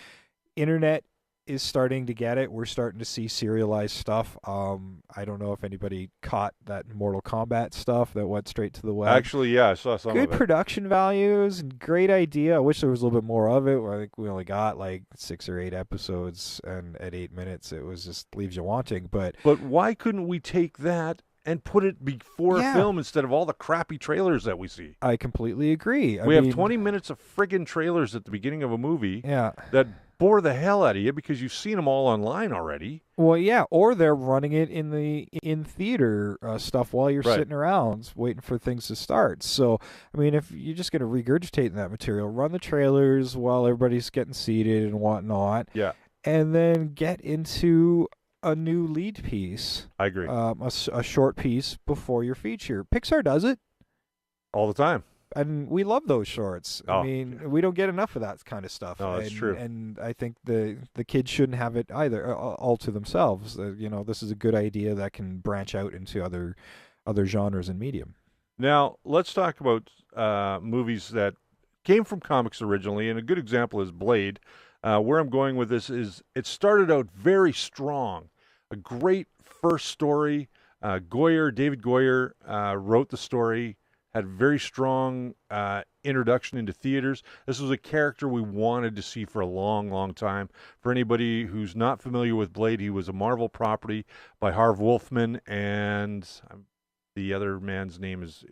Internet is starting to get it. We're starting to see serialized stuff. I don't know if anybody caught that Mortal Kombat stuff that went straight to the web. Actually, yeah, I saw some Good of it. production values and great idea. I wish there was a little bit more of it. I think we only got like 6 or 8 episodes, and at 8 minutes, it was just leaves you wanting. But why couldn't we take that and put it before a film instead of all the crappy trailers that we see? I completely agree. We have 20 minutes of friggin' trailers at the beginning of a movie that bore the hell out of you because you've seen them all online already. Well, yeah, or they're running it in theater stuff while you're sitting around waiting for things to start. So, I mean, if you're just going to regurgitate that material, run the trailers while everybody's getting seated and whatnot. Yeah. And then get into a new lead piece. I agree. A short piece before your feature. Pixar does it all the time. And we love those shorts. I mean, we don't get enough of that kind of stuff. No, that's true. And I think the kids shouldn't have it either, all to themselves. This is a good idea that can branch out into other genres and medium. Now, let's talk about movies that came from comics originally, and a good example is Blade. Where I'm going with this is it started out very strong. A great first story. David Goyer wrote the story. Had a very strong introduction into theaters. This was a character we wanted to see for a long, long time. For anybody who's not familiar with Blade, he was a Marvel property by Harv Wolfman, and I'm The other man's name is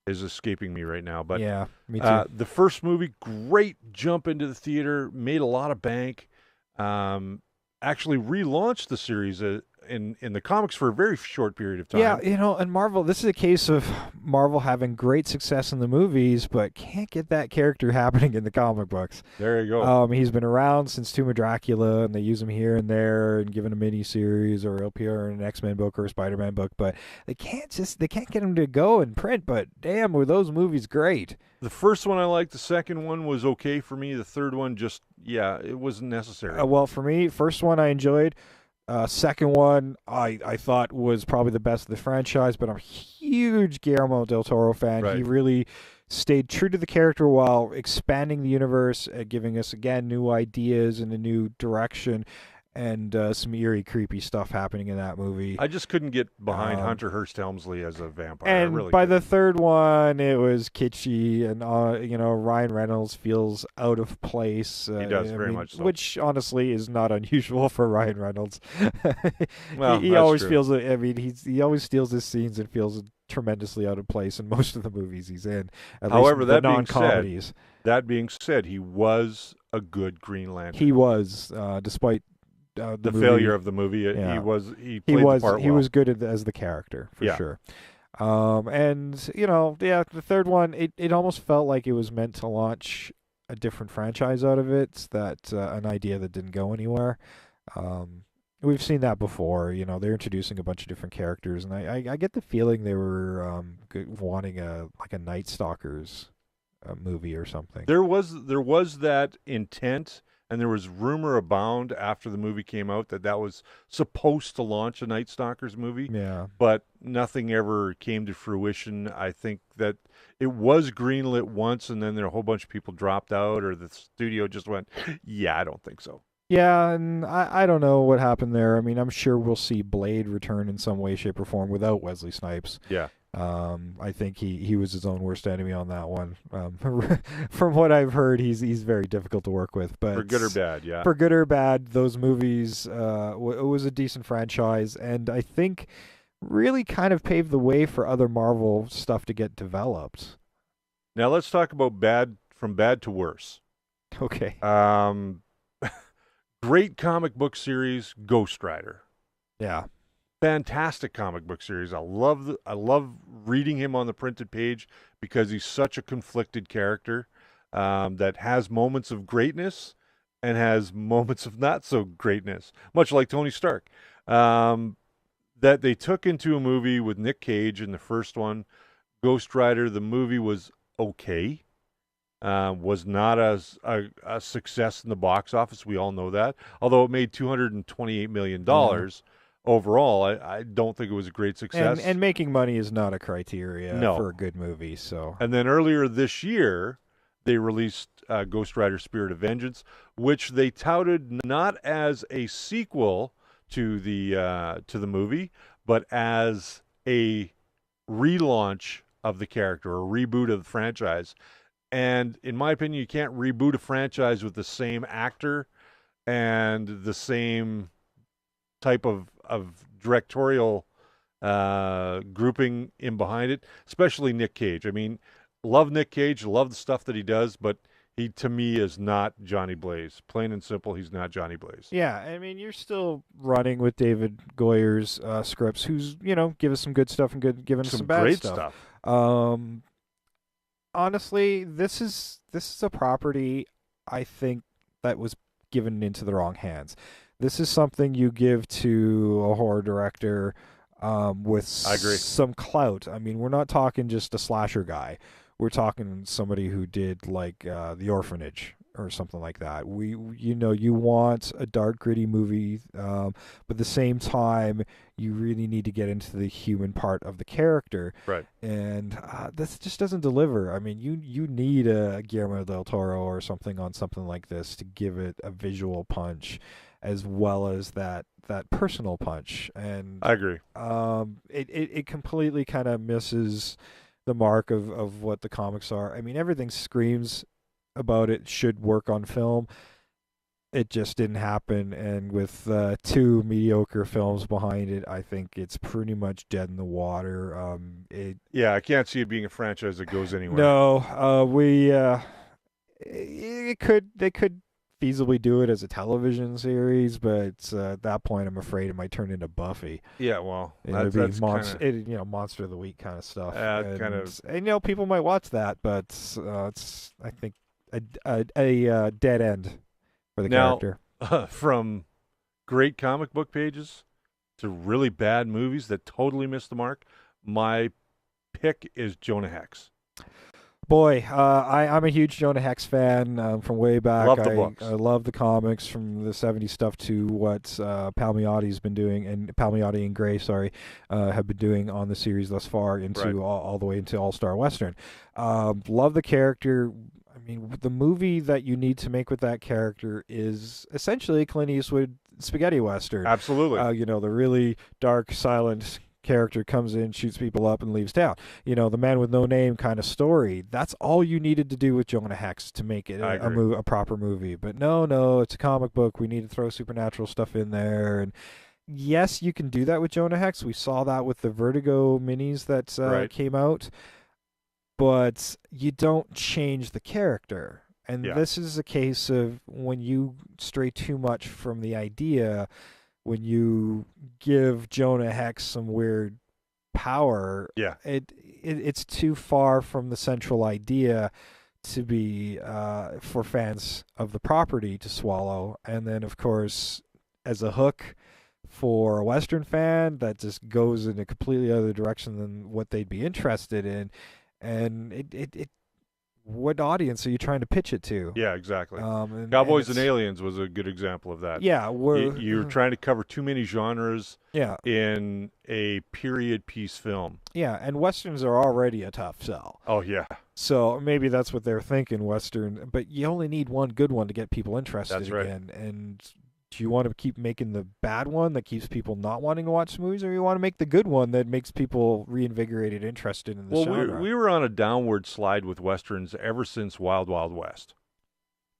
escaping me right now. But yeah, me too. the first movie, great jump into the theater, made a lot of bank. Actually relaunched the series in the comics for a very short period of time. Yeah, and Marvel, this is a case of Marvel having great success in the movies, but can't get that character happening in the comic books. There you go. He's been around since Tomb of Dracula, and they use him here and there, and given a mini-series, or LPR in an X-Men book or a Spider-Man book, but they can't get him to go in print, but damn, were those movies great. The first one I liked. The second one was okay for me. The third one just, it wasn't necessary. Well, for me, first one I enjoyed. Second one I thought was probably the best of the franchise, but I'm a huge Guillermo del Toro fan. Right. He really stayed true to the character while expanding the universe, giving us, again, new ideas and a new direction, and some eerie, creepy stuff happening in that movie. I just couldn't get behind Hunter Hearst Helmsley as a vampire. And I really by couldn't. the third one, it was kitschy, and Ryan Reynolds feels out of place. He does, very much so. Which honestly is not unusual for Ryan Reynolds. Well, he that's always true. feels. I mean, he always steals his scenes and feels tremendously out of place in most of the movies he's in. However, least the that being non-comedies. That being said, he was a good Green Lantern. He was, despite the movie, failure of the movie. Yeah. He played the part he well. was good as the character for Yeah. sure. And the third one, it almost felt like it was meant to launch a different franchise out of it. That an idea that didn't go anywhere. We've seen that before. They're introducing a bunch of different characters, and I get the feeling they were wanting a Night Stalkers movie or something. There was that intent. And there was rumor abound after the movie came out that was supposed to launch a Night Stalkers movie. Yeah. But nothing ever came to fruition. I think that it was greenlit once, and then a whole bunch of people dropped out, or the studio just went, yeah, I don't think so. Yeah, and I don't know what happened there. I mean, I'm sure we'll see Blade return in some way, shape, or form without Wesley Snipes. Yeah. I think he was his own worst enemy on that one. From what I've heard, he's very difficult to work with. But For good or bad, yeah. For good or bad, those movies, it was a decent franchise, and I think really kind of paved the way for other Marvel stuff to get developed. Now let's talk about from bad to worse. Okay. Great comic book series, Ghost Rider. Yeah. Fantastic comic book series. I love reading him on the printed page because he's such a conflicted character that has moments of greatness and has moments of not so greatness, much like Tony Stark. That they took into a movie with Nick Cage in the first one. Ghost Rider, the movie was okay. Was not a success in the box office. We all know that. Although it made $228 million. Overall, I don't think it was a great success. And making money is not a criteria No. for a good movie. So. And then earlier this year, they released Ghost Rider Spirit of Vengeance, which they touted not as a sequel to the movie, but as a relaunch of the character, a reboot of the franchise. And in my opinion, you can't reboot a franchise with the same actor and the same type of directorial grouping in behind it, especially Nick Cage. I mean, love Nick Cage, love the stuff that he does, but he, to me, is not Johnny Blaze. Plain and simple, he's not Johnny Blaze. Yeah, I mean, you're still running with David Goyer's scripts, who's, give us some good stuff and giving us some bad great stuff. Honestly, this is a property I think that was given into the wrong hands. This is something you give to a horror director with I agree. some clout. I mean, we're not talking just a slasher guy. We're talking somebody who did like The Orphanage or something like that. You want a dark, gritty movie, but at the same time, you really need to get into the human part of the character. Right. And this just doesn't deliver. I mean, you need a Guillermo del Toro or something on something like this to give it a visual punch, as well as that personal punch. And I agree. It completely kind of misses the mark of what the comics are. I mean, everything screams about it should work on film. it just didn't happen. And with 2 mediocre films behind it, I think it's pretty much dead in the water. I can't see it being a franchise that goes anywhere. No, they could feasibly do it as a television series, but at that point, I'm afraid it might turn into Buffy. Yeah, well, It'd that's be kinda, Monster of the Week kind of stuff. and people might watch that, but it's I think a dead end for the character. From great comic book pages to really bad movies that totally missed the mark, my pick is Jonah Hex. Boy, I'm a huge Jonah Hex fan from way back. Love the books. I love the comics from the 70s stuff to what Palmiotti's been doing, and Palmiotti and Gray, have been doing on the series thus far into all the way into All-Star Western. Love the character. I mean, the movie that you need to make with that character is essentially Clint Eastwood spaghetti Western. Absolutely. The really dark, silent character comes in, shoots people up, and leaves town. The man with no name kind of story. That's all you needed to do with Jonah Hex to make it a proper movie. But no, it's a comic book. We need to throw supernatural stuff in there. And yes, you can do that with Jonah Hex. We saw that with the Vertigo minis that came out. But you don't change the character. And this is a case of when you stray too much from the idea, when you give Jonah Hex some weird power, it's too far from the central idea to be for fans of the property to swallow. And then, of course, as a hook for a Western fan, that just goes in a completely other direction than what they'd be interested in. And what audience are you trying to pitch it to? Yeah, exactly. Cowboys and Aliens was a good example of that. Yeah, you're trying to cover too many genres in a period piece film. Yeah, and Westerns are already a tough sell. Oh, yeah. So maybe that's what they're thinking, Western. But you only need one good one to get people interested again. And do you want to keep making the bad one that keeps people not wanting to watch movies, or you want to make the good one that makes people reinvigorated, interested in the genre? We were on a downward slide with Westerns ever since Wild Wild West.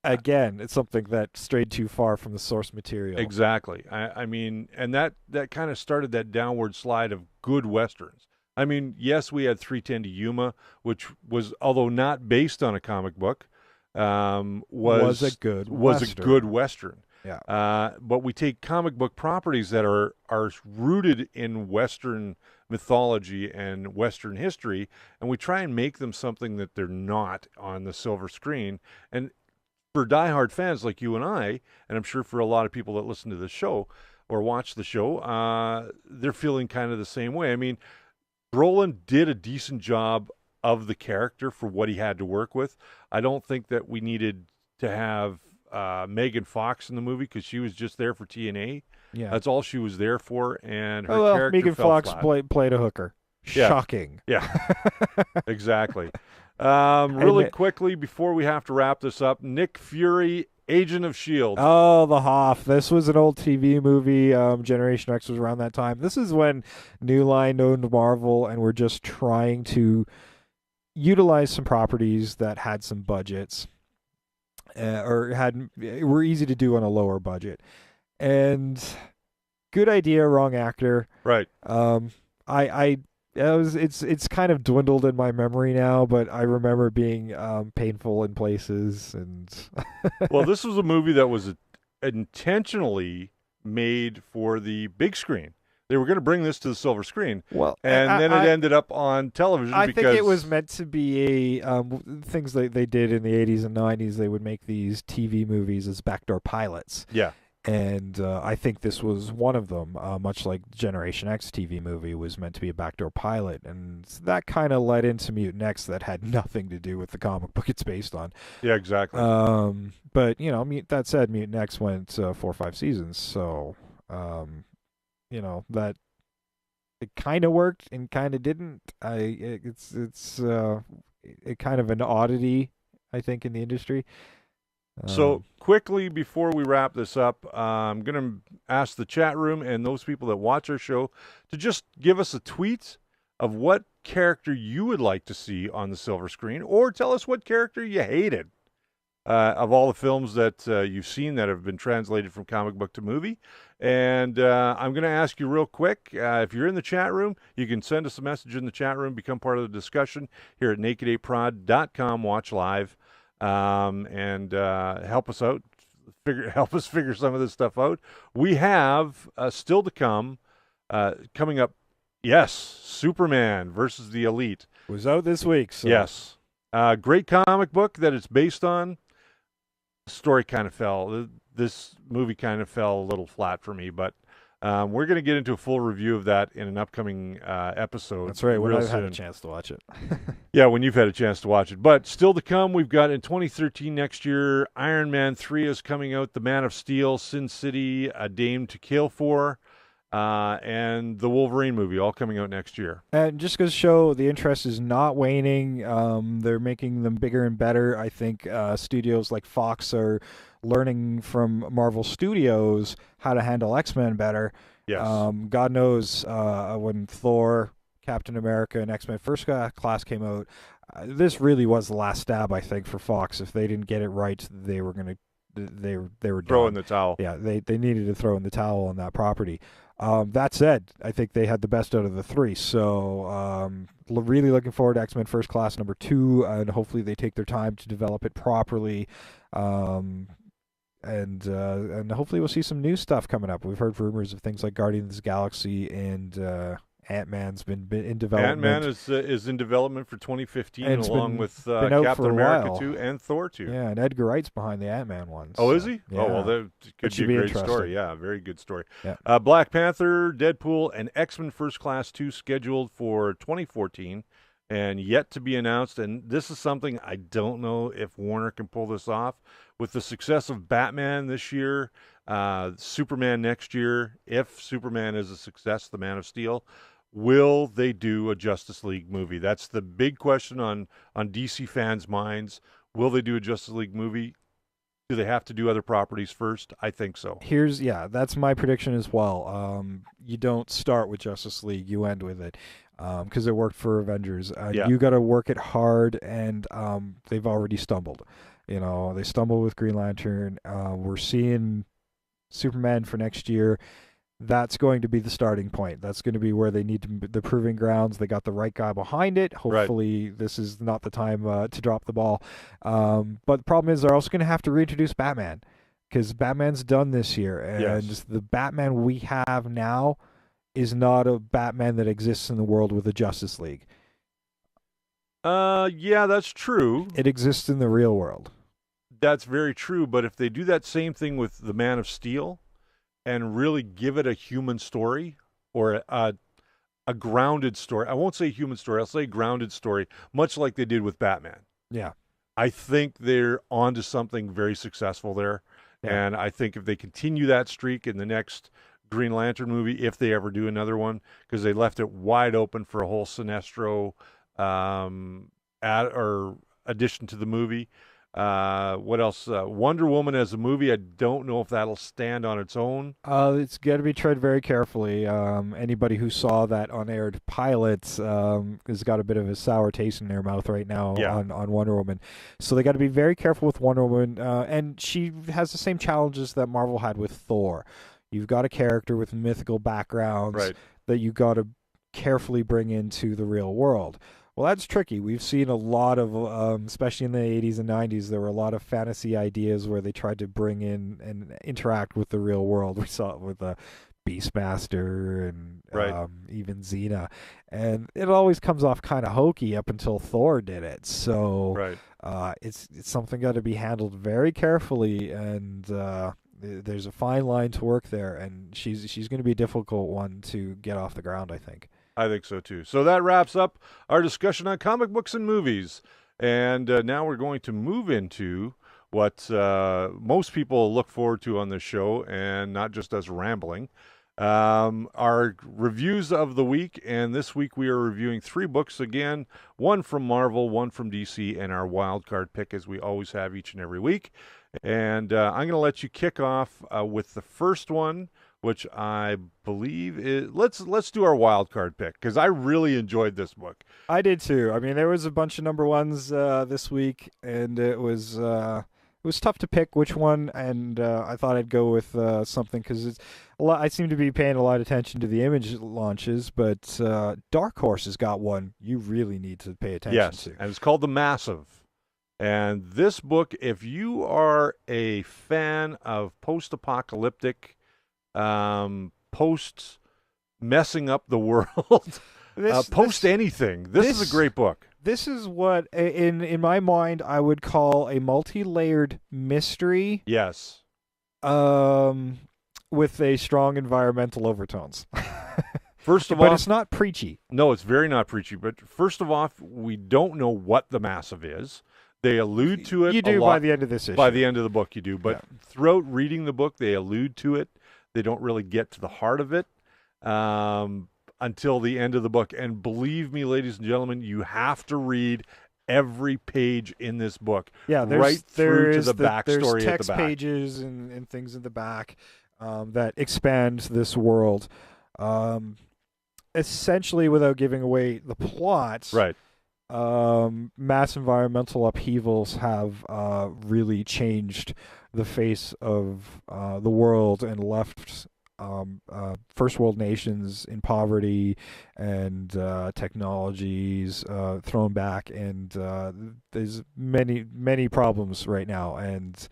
Again, it's something that strayed too far from the source material. Exactly. I mean, and that kind of started that downward slide of good Westerns. I mean, yes, we had 3:10 to Yuma, which was, although not based on a comic book, was a good Western. Yeah. But we take comic book properties that are rooted in Western mythology and Western history, and we try and make them something that they're not on the silver screen. And for diehard fans like you and I, and I'm sure for a lot of people that listen to the show or watch the show, they're feeling kind of the same way. I mean, Brolin did a decent job of the character for what he had to work with. I don't think that we needed to have Megan Fox in the movie because she was just there for TNA. Yeah, that's all she was there for, and her character Megan fell Fox flat. played a hooker. Yeah. Shocking. Yeah, exactly. Really quickly before we have to wrap this up, Nick Fury, Agent of S.H.I.E.L.D. Oh, the Hoff. This was an old TV movie. Generation X was around that time. This is when New Line owned Marvel and were just trying to utilize some properties that had some budgets. Were easy to do on a lower budget, and good idea, wrong actor. Right. It's kind of dwindled in my memory now, but I remember being painful in places. And well, this was a movie that was intentionally made for the big screen. They were going to bring this to the silver screen, then it ended up on television. I think it was meant to be things they did in the 80s and 90s. They would make these TV movies as backdoor pilots. Yeah. And I think this was one of them, much like Generation X TV movie was meant to be a backdoor pilot. And that kind of led into Mutant X that had nothing to do with the comic book it's based on. Yeah, exactly. But, that said, Mutant X went 4 or 5 seasons. So, that it kind of worked and kind of didn't. It's kind of an oddity, I think, in the industry. So quickly before we wrap this up, I'm going to ask the chat room and those people that watch our show to just give us a tweet of what character you would like to see on the silver screen, or tell us what character you hated. of all the films that you've seen that have been translated from comic book to movie. And I'm going to ask you real quick, if you're in the chat room, you can send us a message in the chat room, become part of the discussion here at naked8prod.com, watch live, and help us out, help us figure some of this stuff out. We have still to come, coming up, yes, Superman versus the Elite. Was out this week. So. Yes. Great comic book that it's based on. Story kind of fell. This movie kind of fell a little flat for me, but we're going to get into a full review of that in an upcoming episode. That's right, when real I've had soon. a chance to watch it. Yeah, when you've had a chance to watch it. But still to come, we've got in 2013 next year, Iron Man 3 is coming out, The Man of Steel, Sin City, A Dame to Kill For, and the Wolverine movie, all coming out next year. And just goes to show the interest is not waning. They're making them bigger and better. I think studios like Fox are learning from Marvel Studios how to handle X-Men better. Yes. God knows when Thor, Captain America, and X-Men First Class came out, this really was the last stab, I think, for Fox. If they didn't get it right, they were going to they were Throw done. in the towel. Yeah, they needed to throw in the towel on that property. That said, I think they had the best out of the three. So really looking forward to X-Men First Class number 2, and hopefully they take their time to develop it properly. And hopefully we'll see some new stuff coming up. We've heard rumors of things like Guardians of the Galaxy, and Ant-Man's been in development. Ant-Man is in development for 2015, And it's along with been out Captain for a America while. 2 and Thor 2. Yeah, and Edgar Wright's behind the Ant-Man one. Oh, so, is he? Yeah. Oh, well, that could should be be a great interesting. story. Yeah, very good story. Yeah. Black Panther, Deadpool, and X-Men First Class 2 scheduled for 2014 and yet to be announced. And this is something I don't know if Warner can pull this off. With the success of Batman this year, Superman next year, if Superman is a success, The Man of Steel, will they do a Justice League movie? That's the big question on DC fans' minds. Will they do a Justice League movie? Do they have to do other properties first? I think so. That's my prediction as well. You don't start with Justice League, you end with it, because it worked for Avengers. You got to work it hard, and they've already stumbled. They stumbled with Green Lantern. We're seeing Superman for next year. That's going to be the starting point. That's going to be where they need the proving grounds. They got the right guy behind it. Hopefully, This is not the time to drop the ball. But the problem is they're also going to have to reintroduce Batman, because Batman's done this year, and the Batman we have now is not a Batman that exists in the world with the Justice League. Yeah, that's true. It exists in the real world. That's very true. But if they do that same thing with The Man of Steel and really give it a human story, or a grounded story, I won't say human story, I'll say grounded story, much like they did with Batman. Yeah. I think they're onto something very successful there. Yeah. And I think if they continue that streak in the next Green Lantern movie, if they ever do another one, because they left it wide open for a whole Sinestro addition to the movie. What else? Wonder Woman as a movie, I don't know if that'll stand on its own. It's got to be tread very carefully. Anybody who saw that unaired pilot has got a bit of a sour taste in their mouth right now on Wonder Woman. So they got to be very careful with Wonder Woman. And she has the same challenges that Marvel had with Thor. You've got a character with mythical backgrounds that you got to carefully bring into the real world. Well, that's tricky. We've seen a lot of, especially in the 80s and 90s, there were a lot of fantasy ideas where they tried to bring in and interact with the real world. We saw it with Beastmaster and even Xena. And it always comes off kind of hokey up until Thor did it. So it's something got to be handled very carefully, and there's a fine line to work there. And she's going to be a difficult one to get off the ground, I think. I think so, too. So that wraps up our discussion on comic books and movies. And now we're going to move into what most people look forward to on this show, and not just us rambling, our reviews of the week. And this week we are reviewing 3 books again, one from Marvel, one from DC, and our wild card pick, as we always have each and every week. And I'm going to let you kick off with the first one, which I believe is, let's do our wild card pick, because I really enjoyed this book. I did too. I mean, there was a bunch of number ones this week, and it was was tough to pick which one, and I thought I'd go with something because it's a lot. I seem to be paying a lot of attention to the Image launches, but Dark Horse has got one you really need to pay attention to. And it's called The Massive. And this book, if you are a fan of post-apocalyptic, post messing up the world, post anything, this is a great book. This is what, in my mind, I would call a multi-layered mystery. Yes. With a strong environmental overtones. First of all, but it's not preachy. No, it's very not preachy. But first of all, we don't know what the Massive is. They allude to it. You do a lot. By the end of this issue. By the end of the book, you do. But throughout reading the book, they allude to it. They don't really get to the heart of it until the end of the book. And believe me, ladies and gentlemen, you have to read every page in this book. Yeah, right through to the backstory there's text at the back. pages and things in the back that expand this world. Essentially, without giving away the plot, right? Mass environmental upheavals have really changed the face of the world and left first world nations in poverty and technologies thrown back, and there's many problems right now, and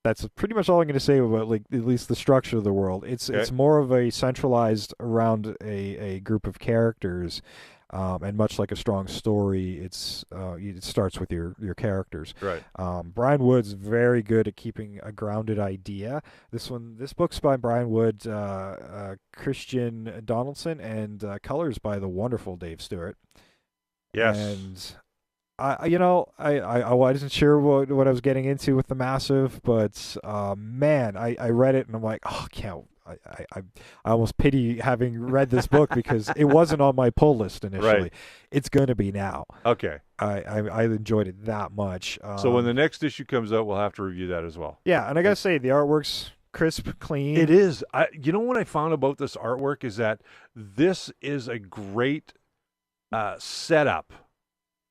that's pretty much all I'm going to say about at least the structure of the world. It's more of a centralized around a group of characters. And much like a strong story, it starts with your characters. Right. Brian Wood's very good at keeping a grounded idea. This book's by Brian Wood, Christian Donaldson, and colors by the wonderful Dave Stewart. Yes. And I wasn't sure what I was getting into with the Massive, but man, I read it and I'm like, oh, I almost pity having read this book because it wasn't on my pull list initially. Right. It's going to be now. Okay. I enjoyed it that much. So when the next issue comes out, we'll have to review that as well. Yeah, and I got to say, the artwork's crisp, clean. It is. You know what I found about this artwork is that this is a great setup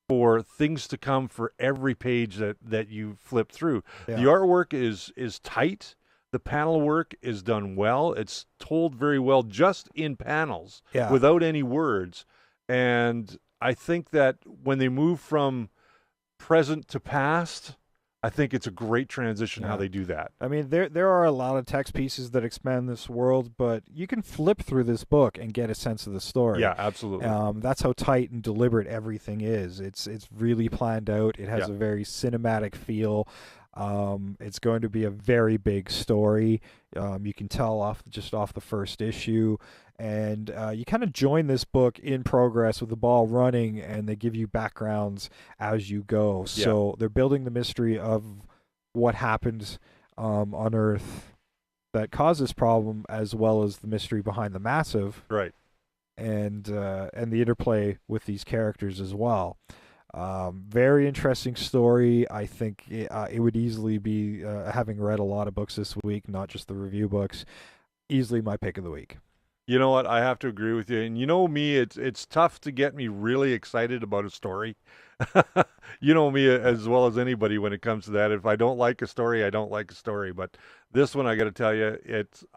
for things to come for every page that you flip through. Yeah. The artwork is tight. The panel work is done well. It's told very well just in panels without any words. And I think that when they move from present to past, I think it's a great transition how they do that. I mean, there are a lot of text pieces that expand this world, but you can flip through this book and get a sense of the story. Yeah, absolutely. That's how tight and deliberate everything is. It's really planned out. It has a very cinematic feel. It's going to be a very big story. You can tell off the first issue, and you kind of join this book in progress with the ball running, and they give you backgrounds as you go. So they're building the mystery of what happened on Earth that caused this problem, as well as the mystery behind the Massive, right? And the interplay with these characters as well. Very interesting story. I think it would easily be, having read a lot of books this week, not just the review books, easily my pick of the week. You know what? I have to agree with you. And you know me, it's tough to get me really excited about a story. You know me as well as anybody when it comes to that. If I don't like a story, I don't like a story. But this one, I got to tell you,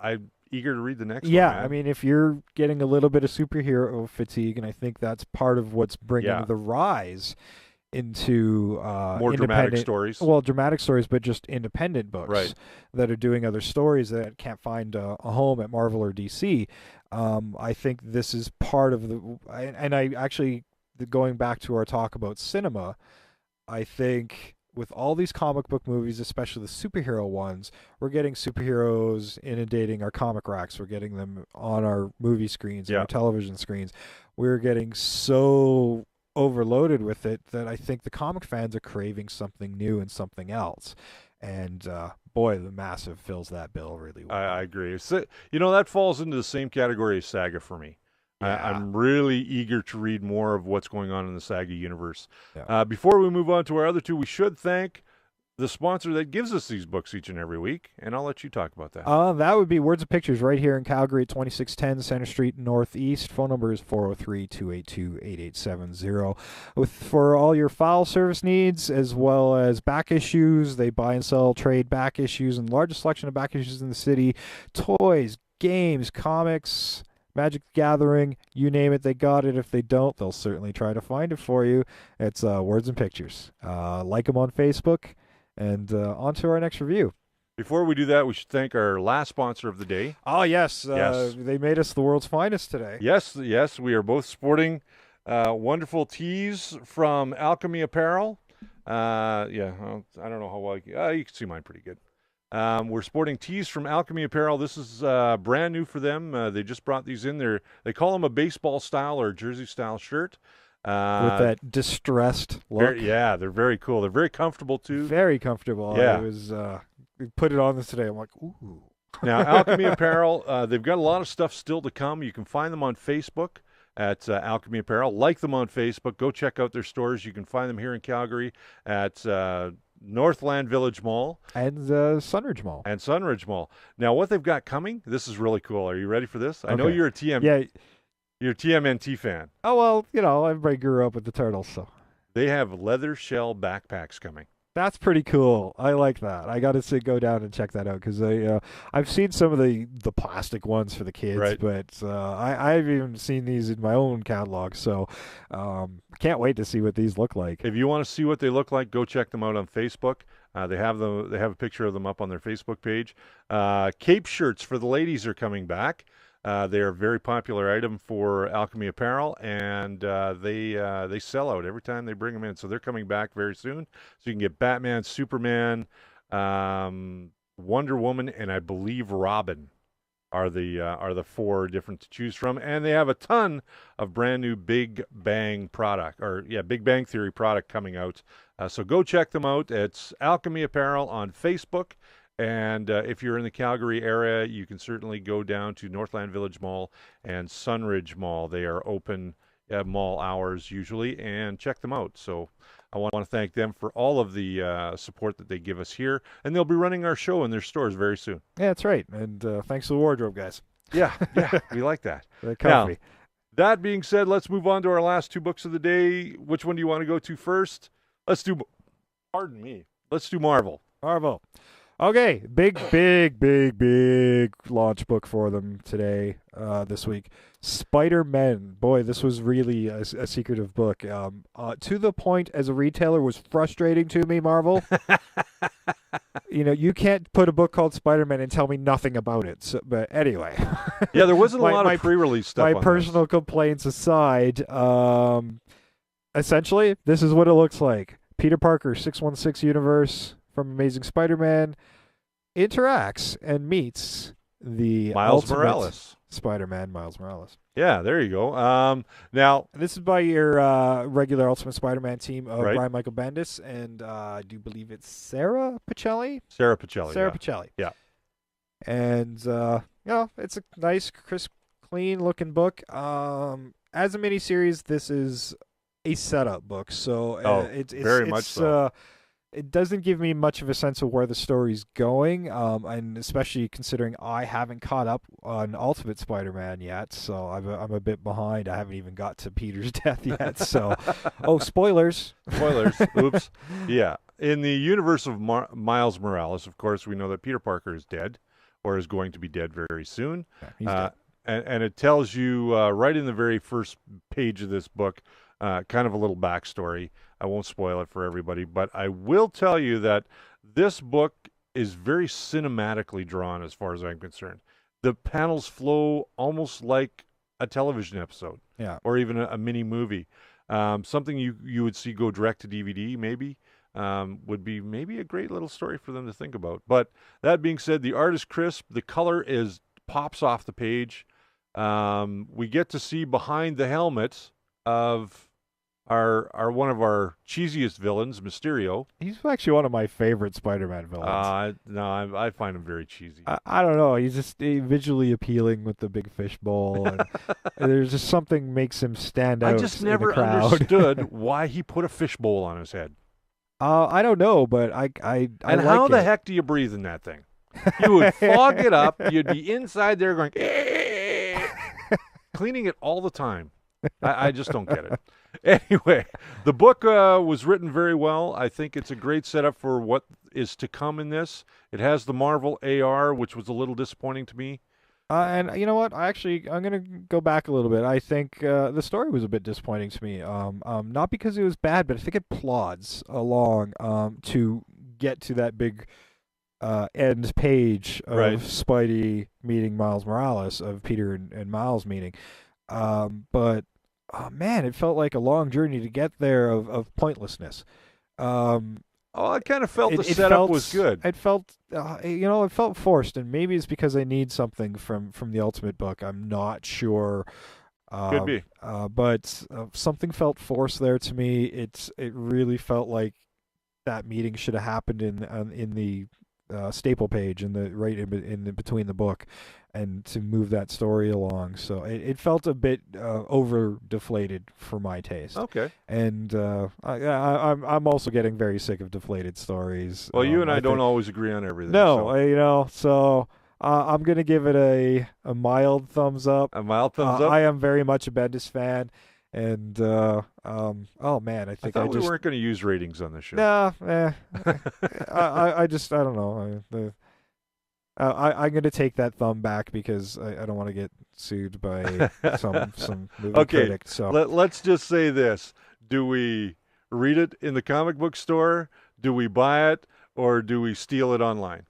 I'm eager to read the next one. Yeah, I mean, if you're getting a little bit of superhero fatigue, and I think that's part of what's bringing the rise into more dramatic stories. Well, dramatic stories, but just independent books that are doing other stories that can't find a home at Marvel or DC. I think this is part of and I actually, going back to our talk about cinema, I think with all these comic book movies, especially the superhero ones, we're getting superheroes inundating our comic racks. We're getting them on our movie screens, and our television screens. We're getting so overloaded with it that I think the comic fans are craving something new and something else. And boy, the Massive fills that bill really well. I agree. So, that falls into the same category as Saga for me. Yeah. I'm really eager to read more of what's going on in the Saga universe. Yeah. Before we move on to our other two, we should thank the sponsor that gives us these books each and every week, and I'll let you talk about that. That would be Words of Pictures right here in Calgary at 2610 Center Street Northeast. Phone number is 403-282-8870. For all your file service needs as well as back issues, they buy and sell trade back issues and largest selection of back issues in the city. Toys, games, comics, Magic the Gathering, you name it, they got it. If they don't, they'll certainly try to find it for you. It's Words and Pictures. Like them on Facebook. And on to our next review. Before we do that, we should thank our last sponsor of the day. Oh, yes. Yes. They made us the world's finest today. Yes, we are both sporting wonderful tees from Alchemy Apparel. I don't know how well you can see mine pretty good. We're sporting tees from Alchemy Apparel. This is brand new for them. They just brought these in. They call them a baseball style or jersey style shirt. With that distressed look. They're very cool. They're very comfortable too. Very comfortable. Yeah. I was put it on this today. I'm like, ooh. Now, Alchemy Apparel, they've got a lot of stuff still to come. You can find them on Facebook at Alchemy Apparel. Like them on Facebook. Go check out their stores. You can find them here in Calgary at Northland Village Mall. And Sunridge Mall. Now, what they've got coming, this is really cool. Are you ready for this? I know Okay. you're a TM. Yeah. You're a TMNT fan. Oh, well, everybody grew up with the Turtles, so. They have leather shell backpacks coming. That's pretty cool. I like that. I got to go down and check that out because I've seen some of the plastic ones for the kids, Right. but I've even seen these in my own catalog. So can't wait to see what these look like. If you want to see what they look like, go check them out on Facebook. They have a picture of them up on their Facebook page. Cape shirts for the ladies are coming back. They are a very popular item for Alchemy Apparel, and they sell out every time they bring them in. So they're coming back very soon. So you can get Batman, Superman, Wonder Woman, and I believe Robin are the four different to choose from. And they have a ton of brand new Big Bang Theory product coming out. So go check them out. It's Alchemy Apparel on Facebook. And if you're in the Calgary area, you can certainly go down to Northland Village Mall and Sunridge Mall. They are open at mall hours usually, and check them out. So I want to thank them for all of the support that they give us here. And they'll be running our show in their stores very soon. Yeah, that's right. And thanks to the wardrobe, guys. Yeah, we like that. They're comfy. Now, that being said, let's move on to our last two books of the day. Which one do you want to go to first? Let's do Marvel. Marvel. Okay, big launch book for them today, this week. Spider-Men. Boy, this was really a secretive book. To the point, as a retailer, was frustrating to me, Marvel. You can't put a book called Spider-Man and tell me nothing about it. So, but anyway. Yeah, there wasn't a lot of pre-release stuff My on personal complaints aside, essentially, this is what it looks like. Peter Parker, 616 universe from Amazing Spider-Man, interacts and meets the Miles ultimate Morales. Spider-Man, Miles Morales. Yeah, there you go. Now, This is by your regular Ultimate Spider-Man team of Right. Brian Michael Bendis and I do believe it's Sarah Pichelli. Sarah Pichelli. Pichelli. Yeah. And it's a nice, crisp, clean-looking book. As a miniseries, this is a setup book, so it's very much so. It doesn't give me much of a sense of where the story's going, and especially considering I haven't caught up on Ultimate Spider-Man yet, so I'm a bit behind. I haven't even got to Peter's death yet, so spoilers. Oops. Yeah. In the universe of Miles Morales, of course, we know that Peter Parker is dead, or is going to be dead very soon. Yeah, he's dead. And it tells you right in the very first page of this book, kind of a little backstory. I won't spoil it for everybody, but I will tell you that this book is very cinematically drawn as far as I'm concerned. The panels flow almost like a television episode, or even a mini movie. Something you would see go direct to DVD maybe would be maybe a great little story for them to think about. But that being said, the art is crisp. The color pops off the page. We get to see behind the helmet of our one of our cheesiest villains, Mysterio. He's actually one of my favorite Spider-Man villains. No, I find him very cheesy. I don't know. He's just visually appealing with the big fishbowl, and there's just something makes him stand out. I just never in the crowd. understood why he put a fishbowl on his head. I don't know, but I And like how the it. heck do you breathe in that thing? You would fog it up. You'd be inside there going, cleaning it all the time. I just don't get it. Anyway, the book was written very well. I think it's a great setup for what is to come in this. It has the Marvel AR, which was a little disappointing to me. And you know what? I'm going to go back a little bit. I think the story was a bit disappointing to me. Not because it was bad, but I think it plods along to get to that big end page of Right. Spidey meeting Miles Morales, of Peter and Miles meeting. But oh man, it felt like a long journey to get there of pointlessness. I kind of felt the It setup felt, was good. It felt, it felt forced, and maybe it's because I need something from the Ultimate book. I'm not sure. Could be. But something felt forced there to me. It really felt like that meeting should have happened in the staple page in the between the book, and to move that story along. So it felt a bit over deflated for my taste. Okay. And I'm also getting very sick of deflated stories. Well, you and I don't think, always agree on everything. no, so I'm gonna give it a mild thumbs up. A mild thumbs up? I am very much a Bendis fan, and oh man, I I think thought we just weren't going to use ratings on this show. nah, I don't know. I'm gonna take that thumb back because I don't want to get sued by some movie Okay, critic. So let's just say this. Do we read it in the comic book store? Do we buy it? Or do we steal it online?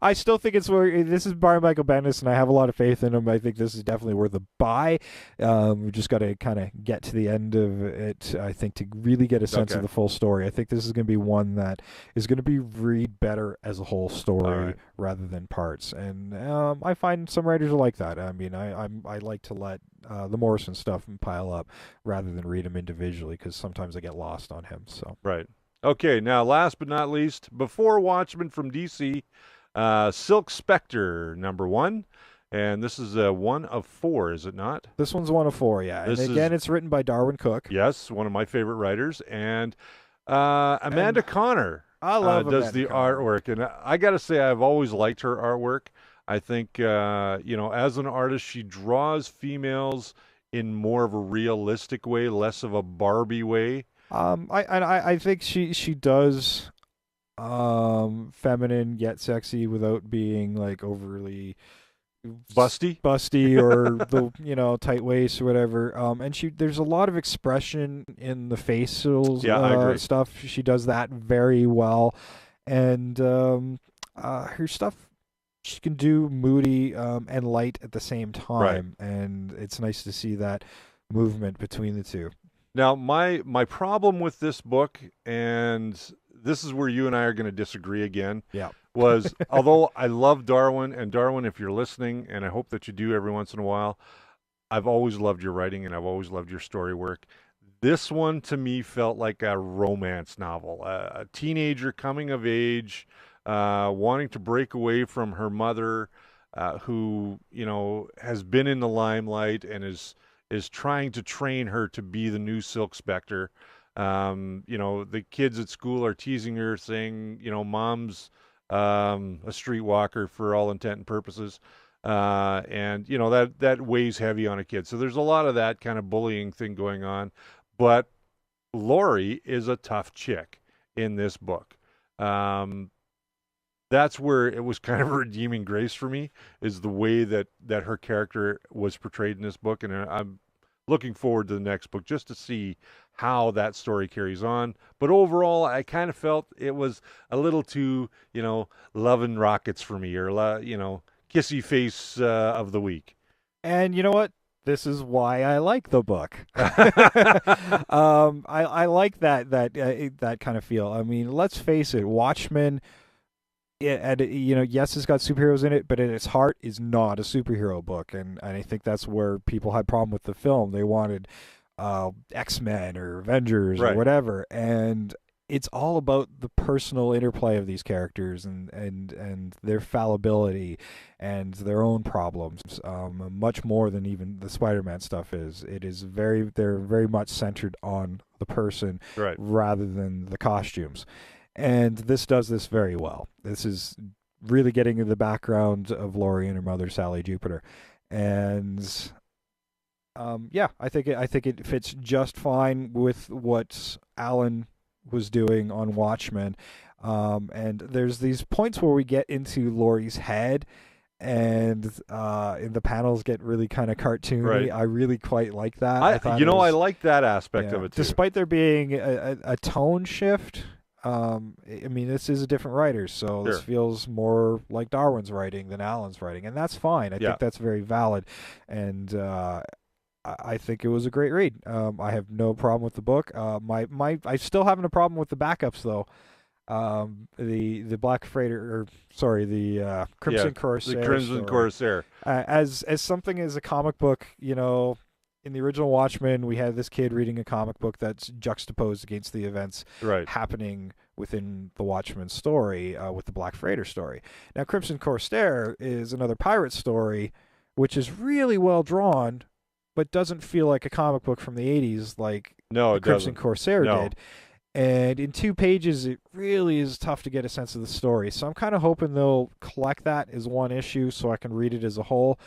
I still think this is by Michael Bendis, and I have a lot of faith in him. I think this is definitely worth a buy. We just got to kind of get to the end of it, I think, to really get a sense of the full story. I think this is going to be one that is going to be read better as a whole story rather than parts. And I find some writers are like that. I mean, I like to let the Morrison stuff pile up rather than read them individually, because sometimes I get lost on him. So Right. Okay, now last but not least, Before Watchmen from DC, Silk Spectre, #1. And this is 1 of 4, is it not? this one's 1 of 4, yeah. This And again, it's written by Darwin Cook. Yes, one of my favorite writers. And Amanda Connor I love does Amanda the Connor. artwork. And I got to say, I've always liked her artwork. I think, as an artist, she draws females in more of a realistic way, less of a Barbie way. I think she does feminine yet sexy without being like overly Busty? or the tight waist or whatever. And there's a lot of expression in the facial I agree. stuff. She does that very well, and her stuff, she can do moody and light at the same time, and it's nice to see that movement between the two. Now, my problem with this book, and this is where you and I are going to disagree again, was although I love Darwin, and Darwin, if you're listening, and I hope that you do every once in a while, I've always loved your writing and I've always loved your story work. This one to me felt like a romance novel, a teenager coming of age, wanting to break away from her mother, who has been in the limelight and is trying to train her to be the new Silk Spectre. The kids at school are teasing her, saying, Mom's a streetwalker for all intent and purposes. And that weighs heavy on a kid. So there's a lot of that kind of bullying thing going on. But Lori is a tough chick in this book. That's where it was kind of a redeeming grace for me, is the way that her character was portrayed in this book. And I'm looking forward to the next book just to see how that story carries on. But overall, I kind of felt it was a little too, love and rockets for me, or, kissy face of the week. And you know what? This is why I like the book. I like that kind of feel. I mean, let's face it, Watchmen, yes, it's got superheroes in it, but at its heart is not a superhero book, and I think that's where people had problem with the film. They wanted X-Men or Avengers or whatever, and it's all about the personal interplay of these characters and their fallibility and their own problems, much more than even the Spider-Man stuff is. They're very much centered on the person Right. rather than the costumes. And this does this very well. This is really getting in the background of Laurie and her mother, Sally Jupiter. And I think it fits just fine with what Alan was doing on Watchmen. And there's these points where we get into Laurie's head, and the panels get really kind of cartoony. Right. I really quite like that. I like that aspect of it too. Despite there being a tone shift, I mean, this is a different writer, so this feels more like Darwin's writing than Alan's writing, and that's fine. I think that's very valid, and I think it was a great read. I have no problem with the book. I still having a problem with the backups though. The Black Freighter, the Crimson Corsair. The Crimson Corsair. As something as a comic book, in the original Watchmen, we had this kid reading a comic book that's juxtaposed against the events happening within the Watchmen story with the Black Freighter story. Now, Crimson Corsair is another pirate story, which is really well drawn, but doesn't feel like a comic book from the 80s like Crimson Corsair did. And in 2 pages, it really is tough to get a sense of the story. So I'm kind of hoping they'll collect that as one issue so I can read it as a whole.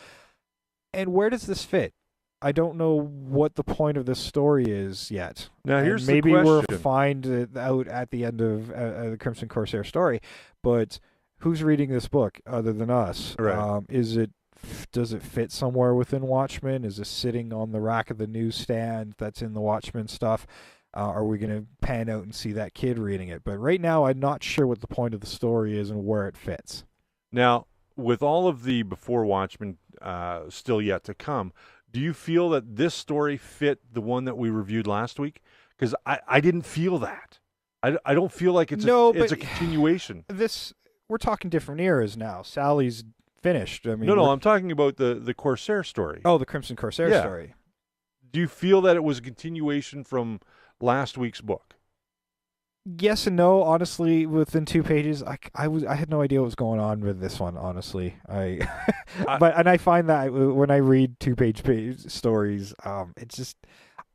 And where does this fit? I don't know what the point of this story is yet. Now, here's maybe the question. we'll find it out at the end of the Crimson Corsair story. But who's reading this book other than us? Right. Does it fit somewhere within Watchmen? Is it sitting on the rack of the newsstand that's in the Watchmen stuff? Are we going to pan out and see that kid reading it? But right now, I'm not sure what the point of the story is and where it fits. Now, with all of the Before Watchmen still yet to come, do you feel that this story fit the one that we reviewed last week? Because I didn't feel that. I don't feel like it's a continuation. We're talking different eras now. Sally's finished. I mean, I'm talking about the Corsair story. Oh, the Crimson Corsair story. Do you feel that it was a continuation from last week's book? Yes and no. Honestly, within 2 pages, I had no idea what was going on with this one. Honestly, I find that when I read 2-page stories, it's just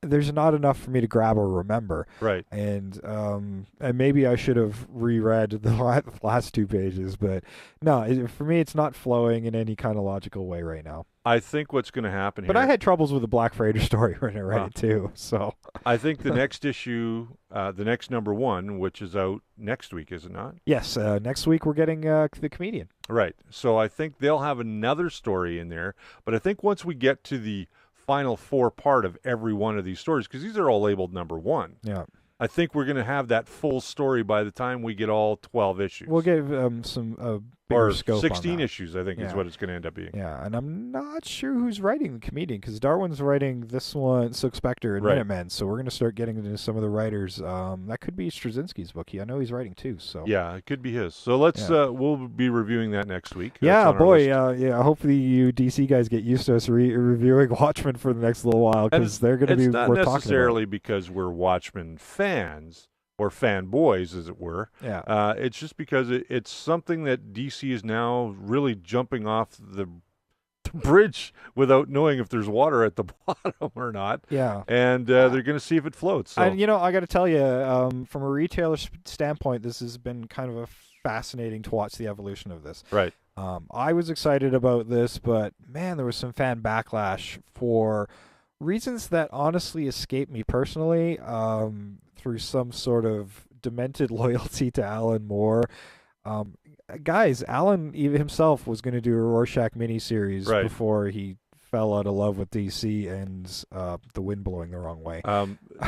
there's not enough for me to grab or remember. Right. And maybe I should have reread the last 2 pages, but no, for me, it's not flowing in any kind of logical way right now. I think what's going to happen here... But I had troubles with the Black Freighter story when I read it too, so... I think the next issue, the next number 1, which is out next week, is it not? Yes, next week we're getting the Comedian. Right. So I think they'll have another story in there, but I think once we get to the final 4 part of every one of these stories, because these are all labeled number 1. Yeah. I think we're going to have that full story by the time we get all 12 issues. We'll get some bigger scope 16 on that. issues, I think, is what it's going to end up being. Yeah, and I'm not sure who's writing the Comedian, because Darwin's writing this one, Specter and Minutemen, so we're going to start getting into some of the writers. That could be Straczynski's book. I know he's writing too. So yeah, it could be his. So let's we'll be reviewing that next week. Yeah, boy, hopefully you DC guys get used to us reviewing Watchmen for the next little while, because they're going to be worth talking about. It's not necessarily because we're Watchmen fans, or fanboys, as it were. Yeah. It's just because it's something that DC is now really jumping off the bridge without knowing if there's water at the bottom or not. Yeah. And they're going to see if it floats. So. And, I got to tell you, from a retailer standpoint, this has been kind of fascinating to watch the evolution of this. Right. I was excited about this, but, man, there was some fan backlash for reasons that honestly escape me personally, through some sort of demented loyalty to Alan Moore. Guys, Alan even himself was going to do a Rorschach miniseries before he fell out of love with DC and the wind blowing the wrong way.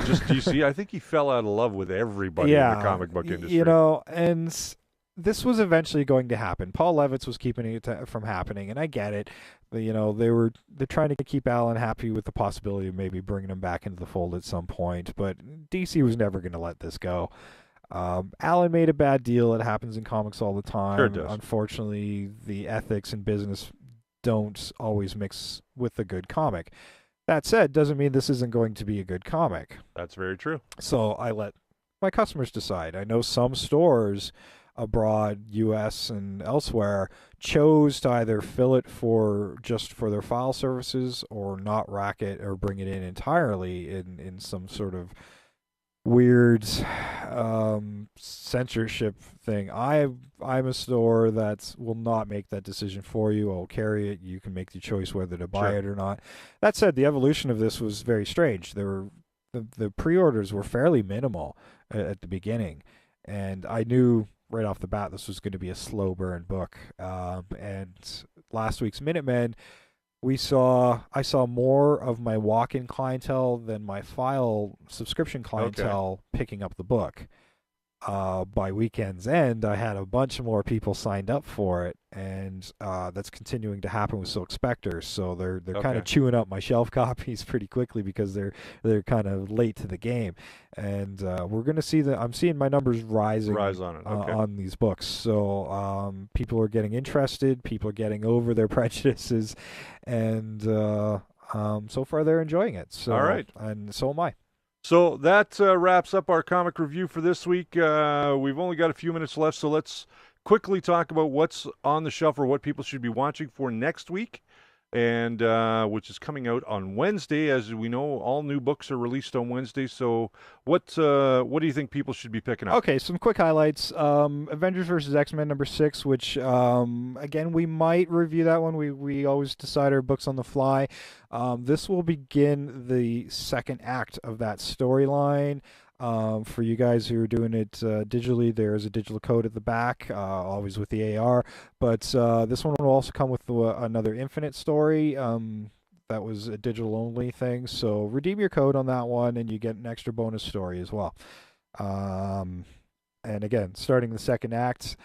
Just DC, I think he fell out of love with everybody in the comic book industry. And this was eventually going to happen. Paul Levitz was keeping it from happening, and I get it. They're trying to keep Alan happy with the possibility of maybe bringing him back into the fold at some point, but DC was never going to let this go. Alan made a bad deal. It happens in comics all the time. Sure does. Unfortunately, the ethics and business don't always mix with a good comic. That said, doesn't mean this isn't going to be a good comic. That's very true. So I let my customers decide. I know some stores abroad, U.S. and elsewhere, chose to either fill it for just for their file services or not rack it or bring it in entirely in some sort of weird censorship thing. I'm a store that will not make that decision for you. I'll carry it. You can make the choice whether to buy it or not. That said, the evolution of this was very strange. The pre-orders were fairly minimal at the beginning, and I knew right off the bat this was going to be a slow burn book. And last week's Minutemen, I saw more of my walk-in clientele than my file subscription clientele picking up the book. By weekend's end, I had a bunch more people signed up for it, and that's continuing to happen with Silk Specter. So they're kind of chewing up my shelf copies pretty quickly because they're kind of late to the game, and we're going to see I'm seeing my numbers rise on it on these books. So people are getting interested, people are getting over their prejudices, and so far they're enjoying it. So, all right, and so am I. So that wraps up our comic review for this week. We've only got a few minutes left, so let's quickly talk about what's on the shelf or what people should be watching for next week, and which is coming out on Wednesday. As we know, all new books are released on Wednesday. So what do you think people should be picking up? Okay, some quick highlights. Avengers vs. X-Men #6, which again, we might review that one. We always decide our books on the fly. This will begin the second act of that storyline. For you guys who are doing it digitally, there's a digital code at the back, always with the AR. But this one will also come with another Infinite story. That was a digital-only thing. So redeem your code on that one, and you get an extra bonus story as well. And again, starting the second act.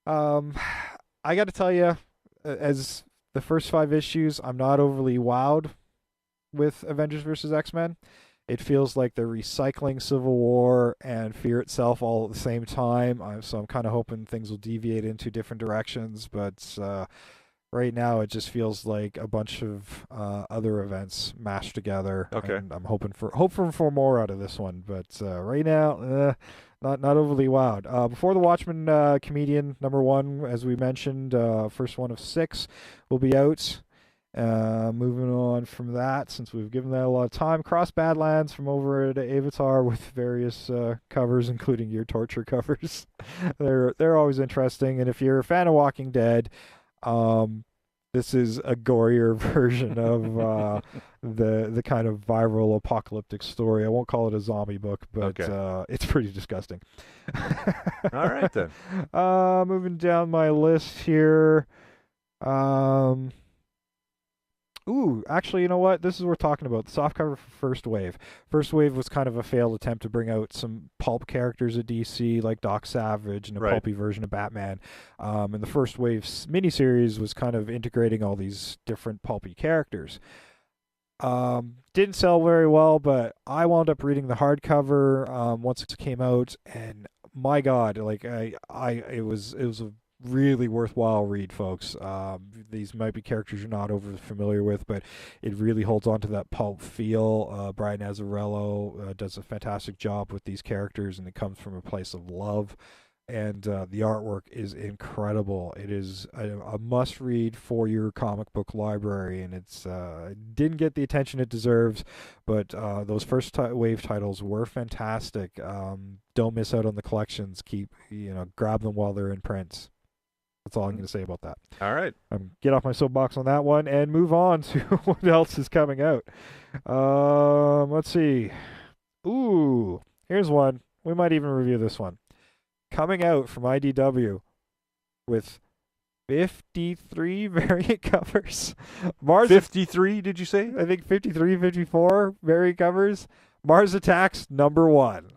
I got to tell you, as the first 5 issues, I'm not overly wowed with Avengers vs. X-Men. It feels like they're recycling Civil War and Fear itself all at the same time. So I'm kind of hoping things will deviate into different directions. But right now, it just feels like a bunch of other events mashed together. Okay. And I'm hoping for more out of this one. But right now, not overly wowed. Before the Watchmen Comedian #1, as we mentioned, first one of 6 will be out. Moving on from that, since we've given that a lot of time, Cross Badlands from over at Avatar with various covers, including your torture covers. They're always interesting, and if you're a fan of Walking Dead, this is a gorier version of the kind of viral apocalyptic story. I won't call it a zombie book, but it's pretty disgusting. All right then. Moving down my list here. Ooh, actually, you know what? This is what we're talking about. The softcover for First Wave. First Wave was kind of a failed attempt to bring out some pulp characters at DC, like Doc Savage and a pulpy version of Batman. And the First Wave miniseries was kind of integrating all these different pulpy characters. Didn't sell very well, but I wound up reading the hardcover once it came out, and my God, like it was a really worthwhile read, folks. These might be characters you're not over familiar with, but it really holds on to that pulp feel. Brian Azzarello does a fantastic job with these characters, and it comes from a place of love. And the artwork is incredible. It is a must-read for your comic book library, and it didn't get the attention it deserves, but those first wave titles were fantastic. Don't miss out on the collections. Grab them while they're in print. That's all I'm going to say about that. All right. Get off my soapbox on that one and move on to what else is coming out. Let's see. Ooh, here's one. We might even review this one. Coming out from IDW with 53 variant covers. 53, did you say? I think 53, 54 variant covers. Mars Attacks #1.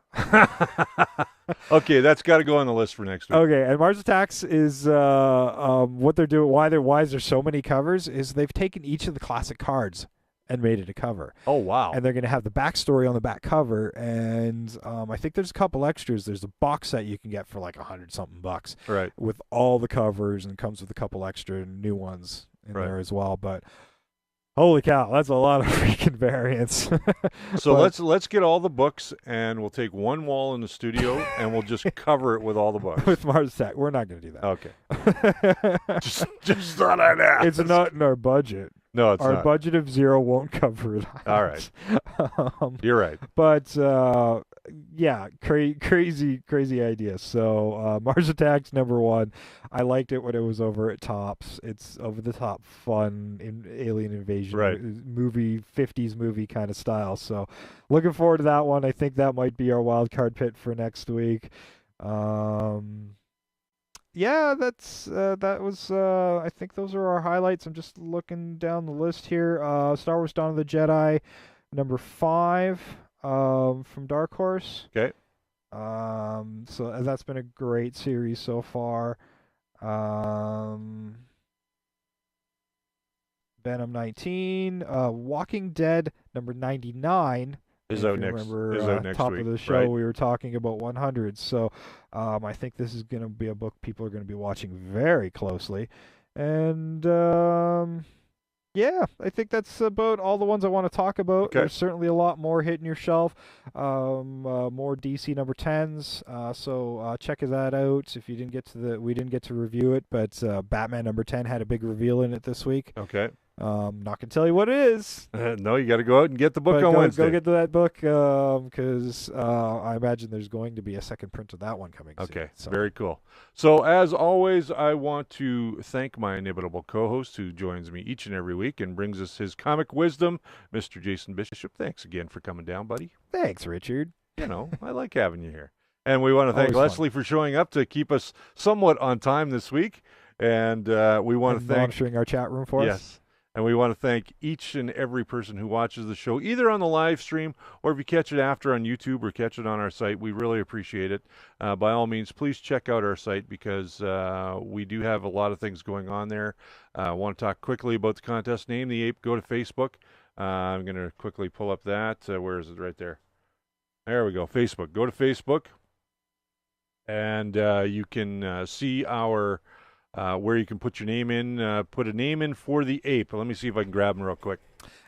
Okay, that's got to go on the list for next week. Okay, and Mars Attacks is what they're doing. Why is there so many covers? Is they've taken each of the classic cards and made it a cover. Oh wow! And they're going to have the backstory on the back cover, and I think there's a couple extras. There's a box set you can get for like $100-something bucks, right? With all the covers, and comes with a couple extra new ones in there as well. But Holy cow, that's a lot of freaking variants. So let's get all the books, and we'll take one wall in the studio, and we'll just cover it with all the books. With Mars Attack, we're not going to do that. Okay. just thought I'd ask. It's not in our budget. No, it's our not. budget of 0 won't cover it. All right. You're right. But yeah, crazy idea. So Mars Attacks #1. I liked it when it was over at Tops. It's over the top fun in alien invasion movie, 50s movie kind of style. So looking forward to that one. I think that might be our wild card pick for next week. Yeah, that was I think those are our highlights. I'm just looking down the list here. Star Wars Dawn of the Jedi #5 from Dark Horse. Okay. So that's been a great series so far. Venom 19, Walking Dead #99 is if out you next. Remember, is out next top week. of the show, right? we were talking about 100. So I think this is going to be a book people are going to be watching very closely. And yeah, I think that's about all the ones I want to talk about. Okay. There's certainly a lot more hitting your shelf. More DC #10s. So check that out. If you didn't get to we didn't get to review it, but Batman #10 had a big reveal in it this week. Okay. Not gonna tell you what it is. No, you got to go out and get the book But on Wednesday. Go get to that book because I imagine there's going to be a second print of that one coming soon. Okay, So. very cool. So as always, I want to thank my inimitable co-host who joins me each and every week and brings us his comic wisdom, Mr. Jason Bishop. Thanks again for coming down, buddy. Thanks, Richard. You know, I like having you here. And we want to thank Always Leslie for showing up to keep us somewhat on time this week. And we want to thank monitoring our chat room for us. Yes. And we want to thank each and every person who watches the show, either on the live stream or if you catch it after on YouTube or catch it on our site. We really appreciate it. By all means, please check out our site because we do have a lot of things going on there. I want to talk quickly about the contest. Name the Ape. Go to Facebook. I'm going to quickly pull up that. Where is it? Right there. There we go. Facebook. Go to Facebook. And you can see our... where you can put your name in, put a name in for the ape. Let me see if I can grab them real quick.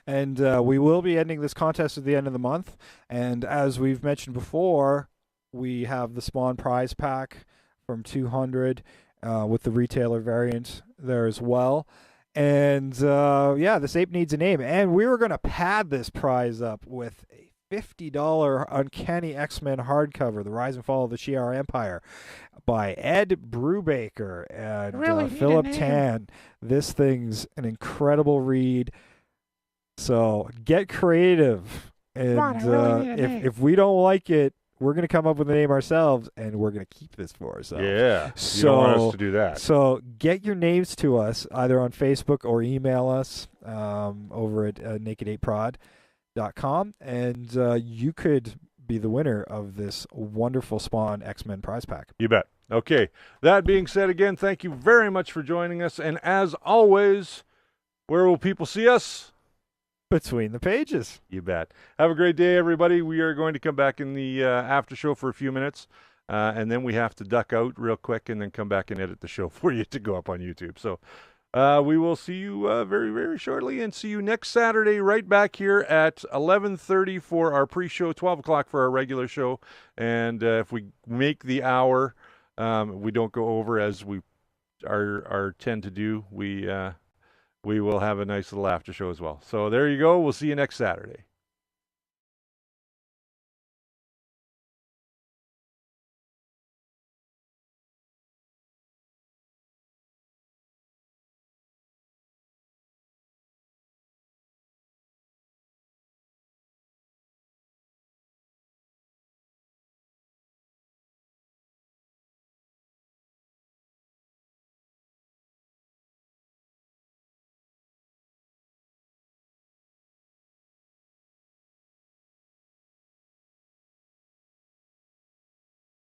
And we will be ending this contest at the end of the month. And as we've mentioned before, we have the Spawn prize pack from 200 with the retailer variant there as well. And yeah, this ape needs a name. And we were going to pad this prize up with a $50 Uncanny X-Men hardcover, The Rise and Fall of the Shi'ar Empire, by Ed Brubaker and Philip Tan. This thing's an incredible read. So get creative. And if we don't like it, we're going to come up with a name ourselves, and we're going to keep this for ourselves. Yeah, so, you don't want us to do that. So get your names to us, either on Facebook or email us over at naked8prod.com, and you could be the winner of this wonderful Spawn X-Men prize pack. You bet. Okay, that being said, again, thank you very much for joining us, and as always, where will people see us? Between the pages. You bet. Have a great day, everybody. We are going to come back in the after show for a few minutes, and then we have to duck out real quick and then come back and edit the show for you to go up on YouTube. So we will see you very, very shortly, and see you next Saturday right back here at 11:30 for our pre-show, 12 o'clock for our regular show. And if we make the hour, we don't go over as we are tend to do. We will have a nice little after show as well. So there you go. We'll see you next Saturday.